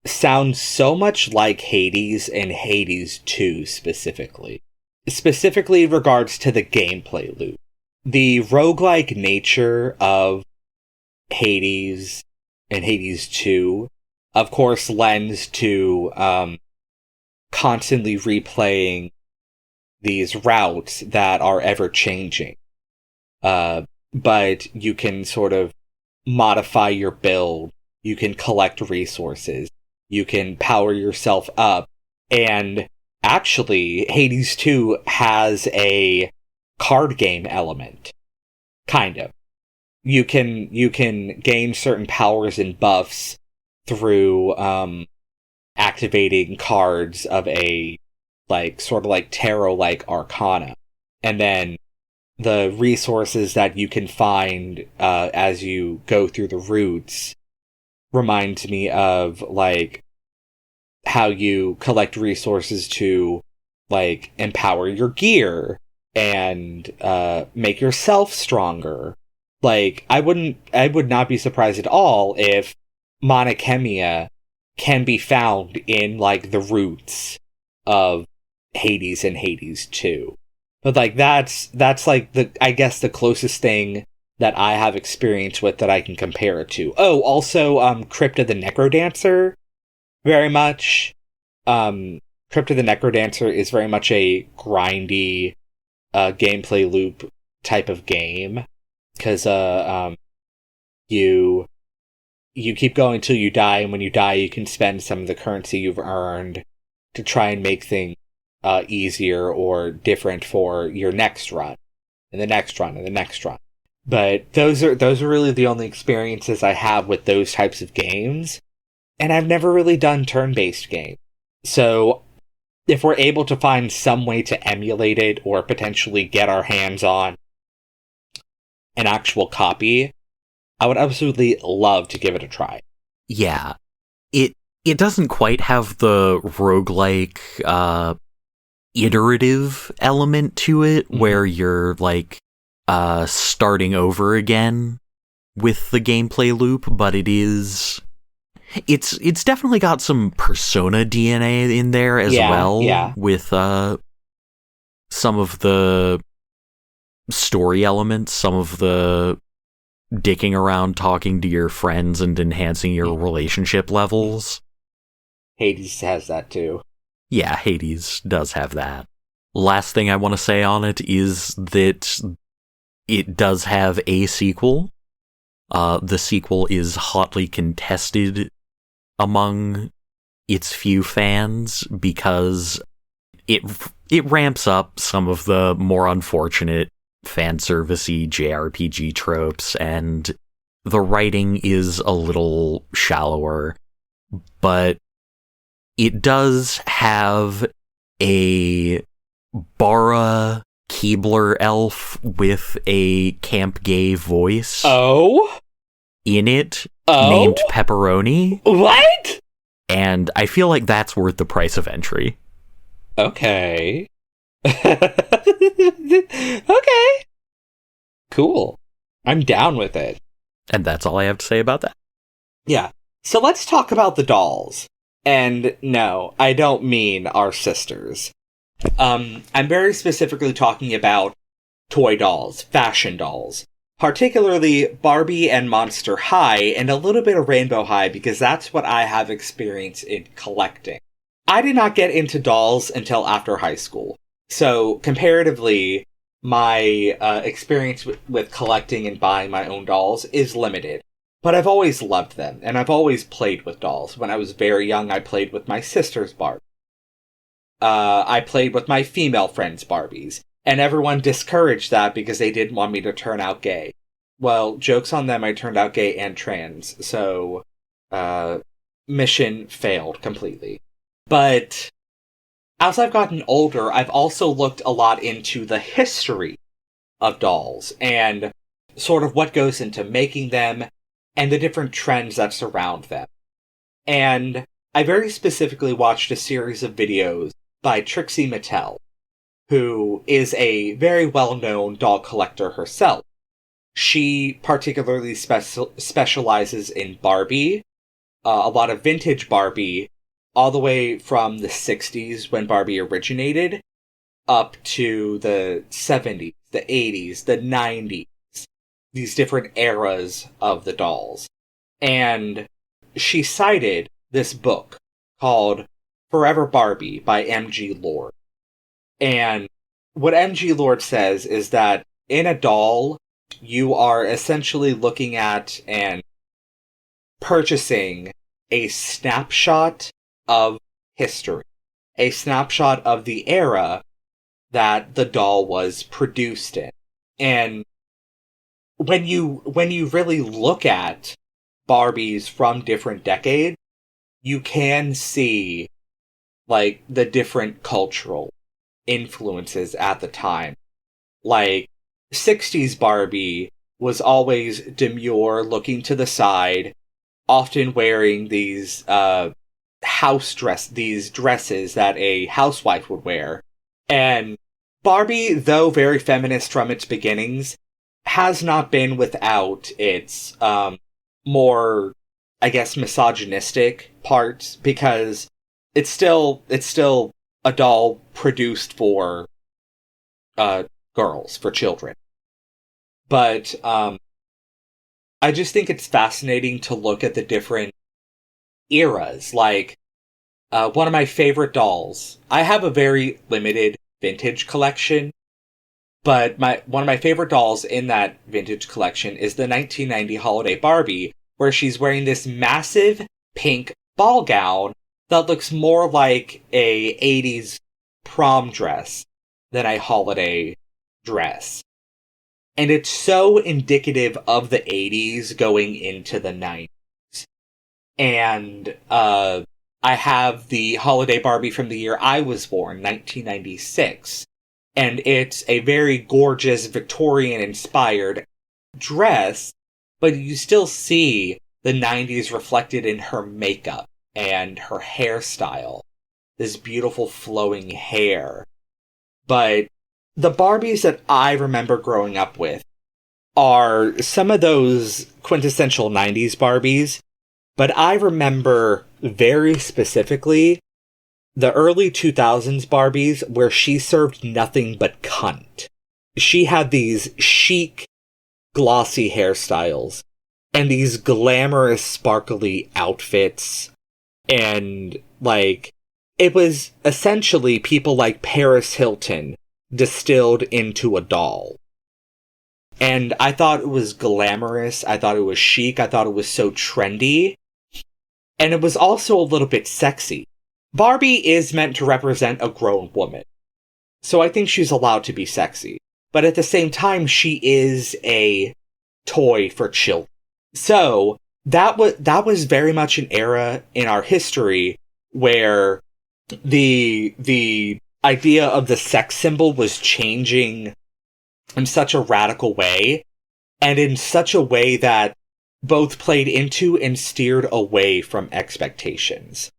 [SPEAKER 2] sounds so much like Hades and Hades 2 specifically. Specifically in regards to the gameplay loop. The roguelike nature of Hades and Hades 2, of course, lends to constantly replaying these routes that are ever-changing. But you can sort of modify your build, you can collect resources, you can power yourself up, and actually, Hades 2 has a card game element. Kind of. You can gain certain powers and buffs through activating cards of a sort of like tarot-like arcana. And then the resources that you can find as you go through the routes reminds me of how you collect resources to empower your gear and make yourself stronger. I would not be surprised at all if Monokemia can be found in the roots of Hades and Hades 2. But that's I guess the closest thing that I have experience with that I can compare it to. Oh, also Crypta the Necrodancer, very much. Crypta the Necrodancer is very much a grindy gameplay loop type of game, because you keep going till you die, and when you die you can spend some of the currency you've earned to try and make things easier or different for your next run, and the next run, and the next run. But those are really the only experiences I have with those types of games, and I've never really done turn-based games. So if we're able to find some way to emulate it or potentially get our hands on an actual copy, I would absolutely love to give it a try.
[SPEAKER 1] Yeah. It doesn't quite have the roguelike iterative element to it, where you're starting over again with the gameplay loop, but it's definitely got some Persona DNA in there as well, with some of the story elements, some of the dicking around, talking to your friends, and enhancing your relationship levels.
[SPEAKER 2] Hades has that too.
[SPEAKER 1] Yeah, Hades does have that. Last thing I want to say on it is that it does have a sequel. The sequel is hotly contested among its few fans because it ramps up some of the more unfortunate fan servicey JRPG tropes, and the writing is a little shallower, but it does have a Bara Keebler elf with a camp gay voice in it, named Pepperoni.
[SPEAKER 2] What?
[SPEAKER 1] And I feel like that's worth the price of entry.
[SPEAKER 2] Okay. Okay. Cool. I'm down with it.
[SPEAKER 1] And that's all I have to say about that.
[SPEAKER 2] Yeah. So let's talk about the dolls. And no, I don't mean our sisters. I'm very specifically talking about toy dolls, fashion dolls. Particularly Barbie and Monster High, and a little bit of Rainbow High, because that's what I have experience in collecting. I did not get into dolls until after high school. So, comparatively, my experience with collecting and buying my own dolls is limited. But I've always loved them, and I've always played with dolls. When I was very young, I played with my sister's Barbie. I played with my female friends' Barbies. And everyone discouraged that because they didn't want me to turn out gay. Well, joke's on them, I turned out gay and trans, so mission failed completely. But as I've gotten older, I've also looked a lot into the history of dolls, and sort of what goes into making them, and the different trends that surround them. And I very specifically watched a series of videos by Trixie Mattel, who is a very well-known doll collector herself. She particularly specializes in Barbie, a lot of vintage Barbie, all the way from the 60s when Barbie originated, up to the 70s, the 80s, the 90s, these different eras of the dolls. And she cited this book called Forever Barbie by M.G. Lord. And what M.G. Lord says is that in a doll, you are essentially looking at and purchasing a snapshot of history, a snapshot of the era that the doll was produced in. And when you really look at Barbies from different decades, you can see like the different cultural influences at the time. Like 60s Barbie was always demure, looking to the side, often wearing these these dresses that a housewife would wear. And Barbie, though very feminist from its beginnings, has not been without its more, I guess, misogynistic parts, because it's still a doll produced for girls, for children. But I just think it's fascinating to look at the different eras. Like, one of my favorite dolls, I have a very limited vintage collection, but one of my favorite dolls in that vintage collection is the 1990 Holiday Barbie, where she's wearing this massive pink ball gown that looks more like a 80s prom dress than a holiday dress. And it's so indicative of the 80s going into the 90s. And I have the Holiday Barbie from the year I was born, 1996. And it's a very gorgeous Victorian-inspired dress, but you still see the 90s reflected in her makeup and her hairstyle. This beautiful flowing hair. But the Barbies that I remember growing up with are some of those quintessential 90s Barbies, but I remember very specifically the early 2000s Barbies where she served nothing but cunt. She had these chic, glossy hairstyles and these glamorous, sparkly outfits, and, like, it was essentially people like Paris Hilton distilled into a doll. And I thought it was glamorous, I thought it was chic, I thought it was so trendy, and it was also a little bit sexy. Barbie is meant to represent a grown woman, so I think she's allowed to be sexy. But at the same time, she is a toy for children. So, that was very much an era in our history where the idea of the sex symbol was changing in such a radical way, and in such a way that both played into and steered away from expectations.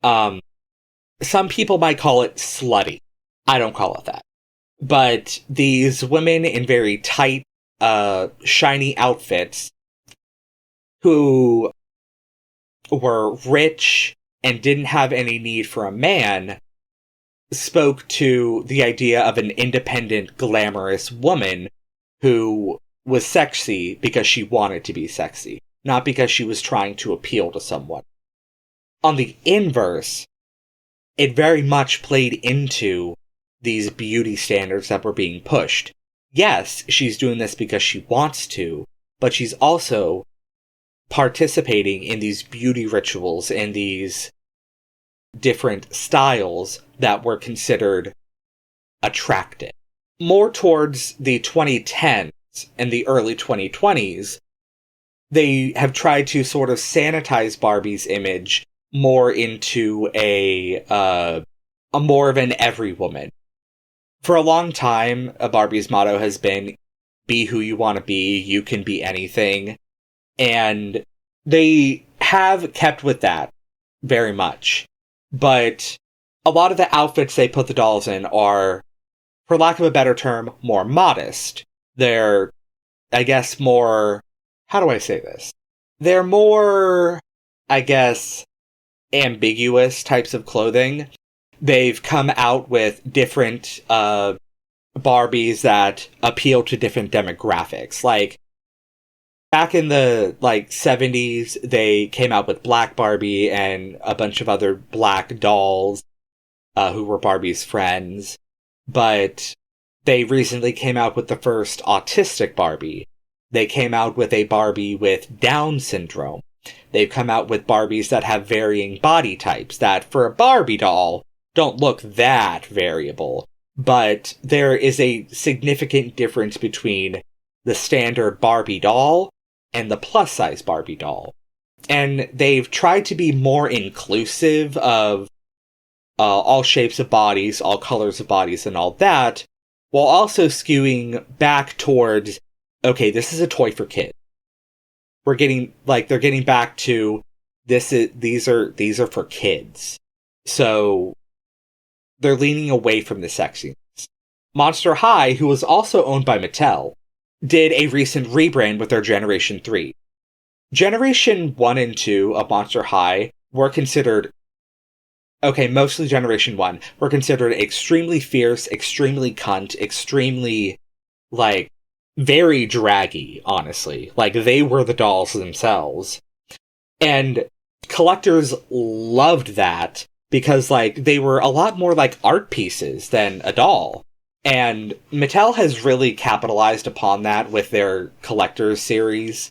[SPEAKER 2] Some people might call it slutty. I don't call it that. But these women in very tight, shiny outfits who were rich and didn't have any need for a man spoke to the idea of an independent, glamorous woman who was sexy because she wanted to be sexy, not because she was trying to appeal to someone. On the inverse, it very much played into these beauty standards that were being pushed. Yes, she's doing this because she wants to, but she's also participating in these beauty rituals and these different styles that were considered attractive. More towards the 2010s and the early 2020s, they have tried to sort of sanitize Barbie's image more into a more of an every woman. For a long time, Barbie's motto has been, be who you want to be, you can be anything. And they have kept with that very much. But a lot of the outfits they put the dolls in are for lack of a better term, more modest. They're, I guess, more, how do I say this? They're more, I guess, ambiguous types of clothing. They've come out with different Barbies that appeal to different demographics. Like, back in the 70s, they came out with Black Barbie and a bunch of other black dolls who were Barbie's friends. But they recently came out with the first autistic Barbie. They came out with a Barbie with Down syndrome. They've come out with Barbies that have varying body types that, for a Barbie doll, don't look that variable. But there is a significant difference between the standard Barbie doll and the plus-size Barbie doll. And they've tried to be more inclusive of all shapes of bodies, all colors of bodies, and all that, while also skewing back towards, okay, this is a toy for kids. They're getting back to these are for kids. So they're leaning away from the sexiness. Monster High, who was also owned by Mattel, did a recent rebrand with their Generation 3. Generation 1 and 2 of Monster High were considered, mostly Generation 1, were considered extremely fierce, extremely cunt, extremely, very draggy, honestly. They were the dolls themselves. And collectors loved that because, they were a lot more like art pieces than a doll. And Mattel has really capitalized upon that with their collector's series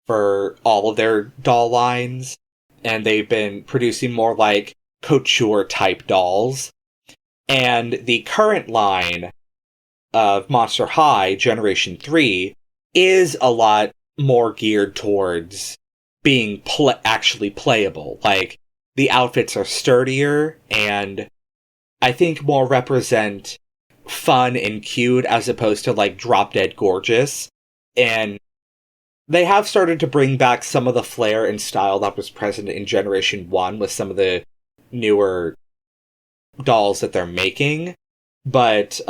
[SPEAKER 2] for all of their doll lines. And they've been producing more couture-type dolls. And the current line of Monster High, Generation 3, is a lot more geared towards being actually playable. The outfits are sturdier, and I think more represent fun and cute as opposed to drop-dead gorgeous. And they have started to bring back some of the flair and style that was present in Generation 1 with some of the newer dolls that they're making. But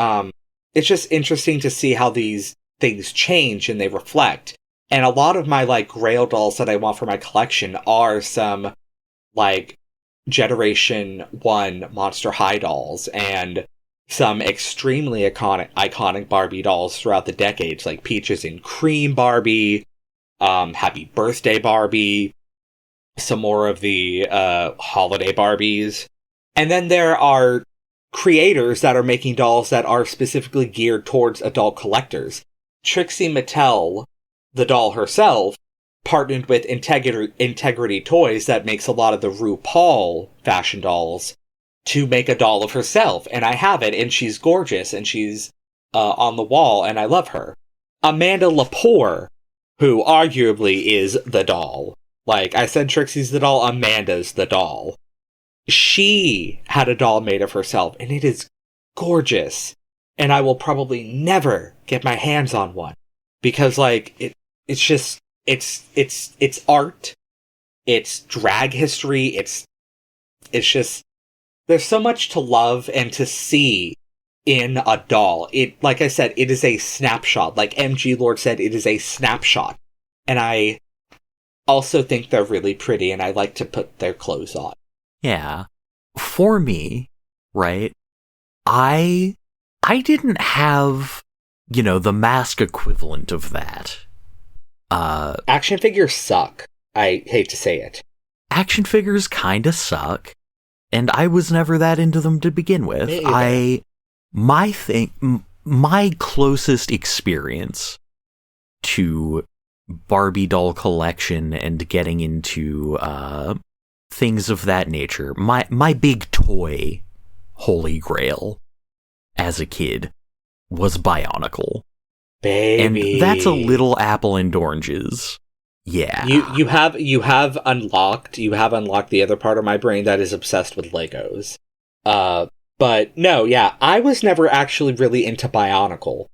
[SPEAKER 2] it's just interesting to see how these things change and they reflect. And a lot of my Grail dolls that I want for my collection are some Generation 1 Monster High dolls and some extremely iconic Barbie dolls throughout the decades, like Peaches and Cream Barbie, Happy Birthday Barbie, some more of the holiday Barbies. And then there are creators that are making dolls that are specifically geared towards adult collectors. Trixie Mattel, the doll herself, partnered with Integrity Toys that makes a lot of the RuPaul fashion dolls to make a doll of herself. And I have it, and she's gorgeous, and she's on the wall, and I love her. Amanda Lepore, who arguably is the doll. I said Trixie's the doll, Amanda's the doll. She had a doll made of herself, and it is gorgeous. And I will probably never get my hands on one. Because, it's just, it's art. It's drag history. It's just, there's so much to love and to see in a doll. It, like I said, it is a snapshot. Like MG Lord said, it is a snapshot. And I also think they're really pretty, and I like to put their clothes on.
[SPEAKER 1] Yeah. For me, right, I didn't have, the mask equivalent of that.
[SPEAKER 2] Action figures suck. I hate to say it.
[SPEAKER 1] Action figures kinda suck, and I was never that into them to begin with. My closest experience to Barbie doll collection and getting into things of that nature, my big toy holy grail as a kid was Bionicle.
[SPEAKER 2] Baby.
[SPEAKER 1] And that's a little apple and oranges. Yeah.
[SPEAKER 2] You have unlocked the other part of my brain that is obsessed with Legos. But no, yeah, I was never actually really into Bionicle.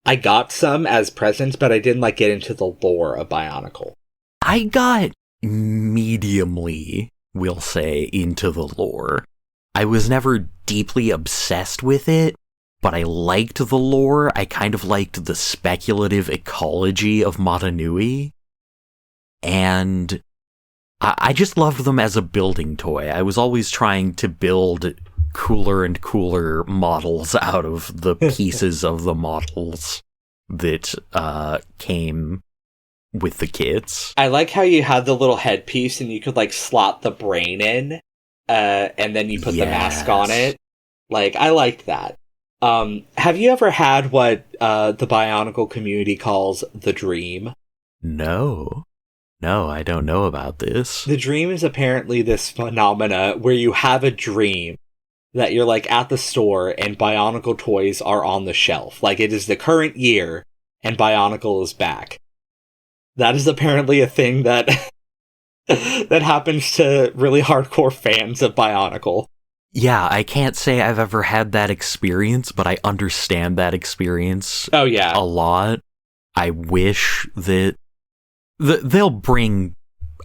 [SPEAKER 2] I got some as presents, but I didn't get into the lore of Bionicle.
[SPEAKER 1] I got mediumly, we'll say, into the lore. I was never deeply obsessed with it, but I liked the lore. I kind of liked the speculative ecology of Matanui. And I just loved them as a building toy. I was always trying to build cooler and cooler models out of the pieces of the models that came with the kits.
[SPEAKER 2] I like how you had the little headpiece and you could like slot the brain in, and then you put the mask on it. Like, I liked that. Have you ever had what the Bionicle community calls the Dream?
[SPEAKER 1] No, I don't know about this.
[SPEAKER 2] The Dream is apparently this phenomena where you have a dream that you're like at the store and Bionicle toys are on the shelf. Like, it is the current year and Bionicle is back. That is apparently a thing that that happens to really hardcore fans of Bionicle.
[SPEAKER 1] Yeah, I can't say I've ever had that experience, but I understand that experience
[SPEAKER 2] a
[SPEAKER 1] lot. I wish that they'll bring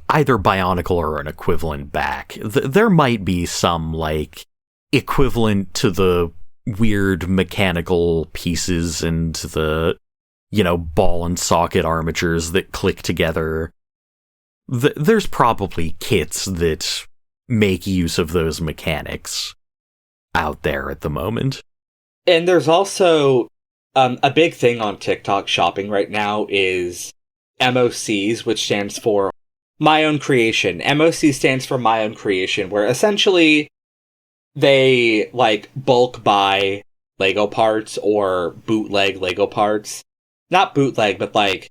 [SPEAKER 1] either Bionicle or an equivalent back. There might be some, like, equivalent to the weird mechanical pieces and the, ball and socket armatures that click together. There's probably kits that make use of those mechanics out there at the moment.
[SPEAKER 2] And there's also a big thing on TikTok shopping right now is MOCs, which stands for My Own Creation. MOC stands for My Own Creation, where essentially they, like, bulk buy Lego parts or bootleg Lego parts. Not bootleg, but, like,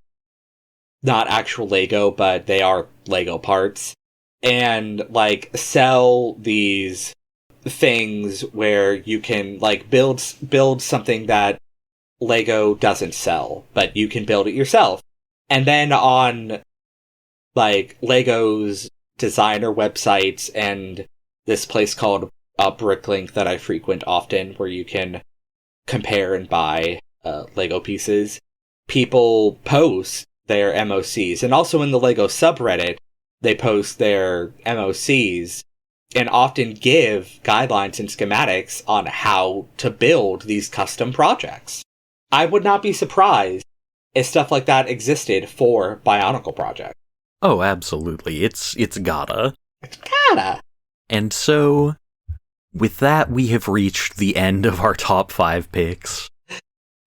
[SPEAKER 2] not actual Lego, but they are Lego parts. And, like, sell these things where you can, like, build something that Lego doesn't sell, but you can build it yourself. And then on, like, Lego's designer websites and this place called Bricklink that I frequent often, where you can compare and buy Lego pieces, people post their MOCs. And also in the Lego subreddit, they post their MOCs and often give guidelines and schematics on how to build these custom projects. I would not be surprised if stuff like that existed for Bionicle projects.
[SPEAKER 1] Oh, absolutely. It's gotta.
[SPEAKER 2] It's gotta.
[SPEAKER 1] And so, with that, we have reached the end of our top 5 picks.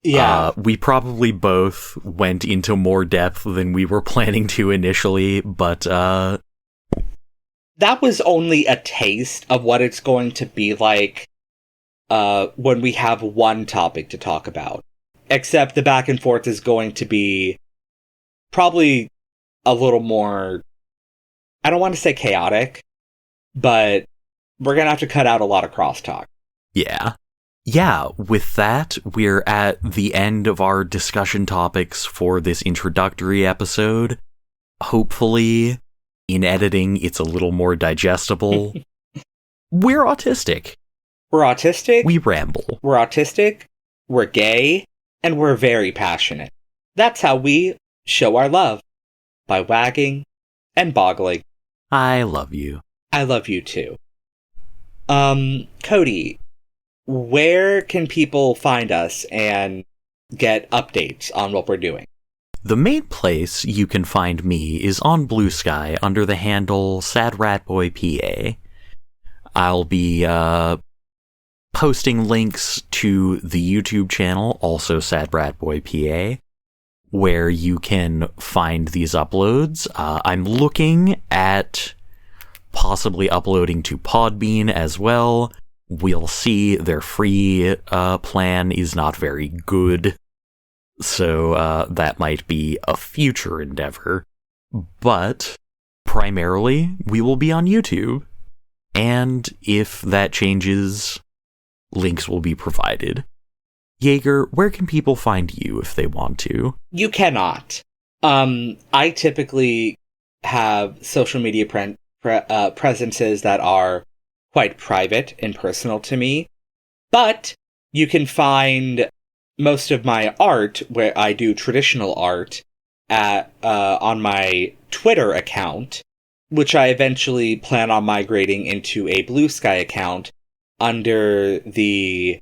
[SPEAKER 2] Yeah.
[SPEAKER 1] We probably both went into more depth than we were planning to initially, but that
[SPEAKER 2] was only a taste of what it's going to be like when we have one topic to talk about. Except the back and forth is going to be probably a little more, I don't want to say chaotic, but we're going to have to cut out a lot of crosstalk.
[SPEAKER 1] Yeah. Yeah, with that, we're at the end of our discussion topics for this introductory episode. Hopefully, in editing, it's a little more digestible. We're autistic.
[SPEAKER 2] We're autistic.
[SPEAKER 1] We ramble.
[SPEAKER 2] We're autistic. We're gay. And we're very passionate. That's how we show our love. By wagging and boggling.
[SPEAKER 1] I love you.
[SPEAKER 2] I love you too. Cody, where can people find us and get updates on what we're doing?
[SPEAKER 1] The main place you can find me is on Blue Sky under the handle SadRatBoyPA. I'll be posting links to the YouTube channel, also SadRatBoyPA, where you can find these uploads. I'm looking at possibly uploading to Podbean as well. We'll see. Their free plan is not very good, so that might be a future endeavor. But primarily, we will be on YouTube. And if that changes, links will be provided. Jaeger, where can people find you if they want to?
[SPEAKER 2] You cannot. I typically have social media presences that are quite private and personal to me. But you can find most of my art, where I do traditional art, on my Twitter account, which I eventually plan on migrating into a Blue Sky account under the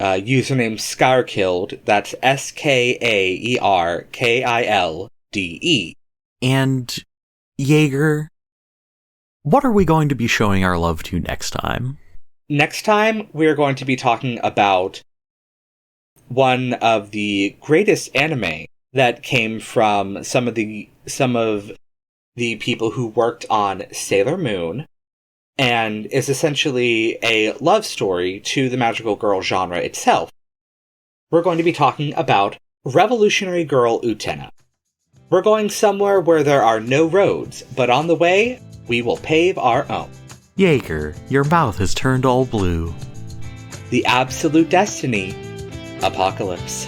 [SPEAKER 2] username Skarkilde. That's SKAERKILDE.
[SPEAKER 1] And Jaeger, what are we going to be showing our love to next time?
[SPEAKER 2] Next time, we're going to be talking about one of the greatest anime that came from some of the people who worked on Sailor Moon, and is essentially a love story to the magical girl genre itself. We're going to be talking about Revolutionary Girl Utena. We're going somewhere where there are no roads, but on the way, we will pave our own.
[SPEAKER 1] Jaeger, your mouth has turned all blue.
[SPEAKER 2] The Absolute Destiny Apocalypse.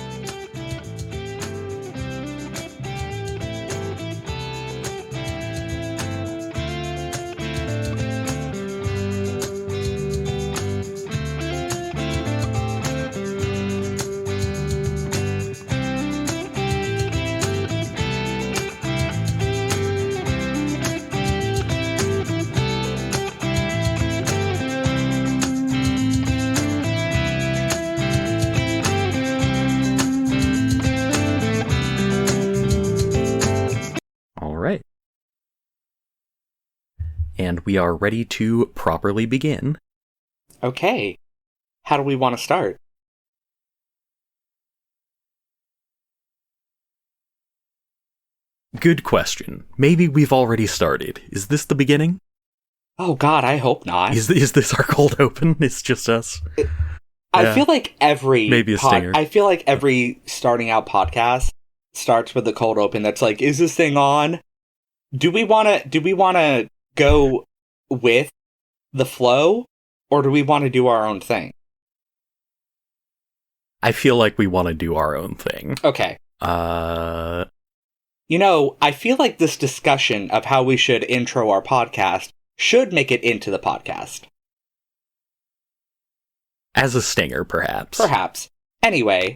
[SPEAKER 1] And we are ready to properly begin.
[SPEAKER 2] Okay. How do we want to start?
[SPEAKER 1] Good question. Maybe we've already started. Is this the beginning?
[SPEAKER 2] Oh god, I hope not.
[SPEAKER 1] Is this our cold open? It's just us?
[SPEAKER 2] I feel like every...
[SPEAKER 1] Maybe a stinger.
[SPEAKER 2] I feel like every starting out podcast starts with the cold open that's like, is this thing on? Do we want to go with the flow, or do we want to do our own thing?
[SPEAKER 1] I feel like we want to do our own thing.
[SPEAKER 2] Okay. I feel like this discussion of how we should intro our podcast should make it into the podcast.
[SPEAKER 1] As a stinger, perhaps.
[SPEAKER 2] Perhaps. Anyway,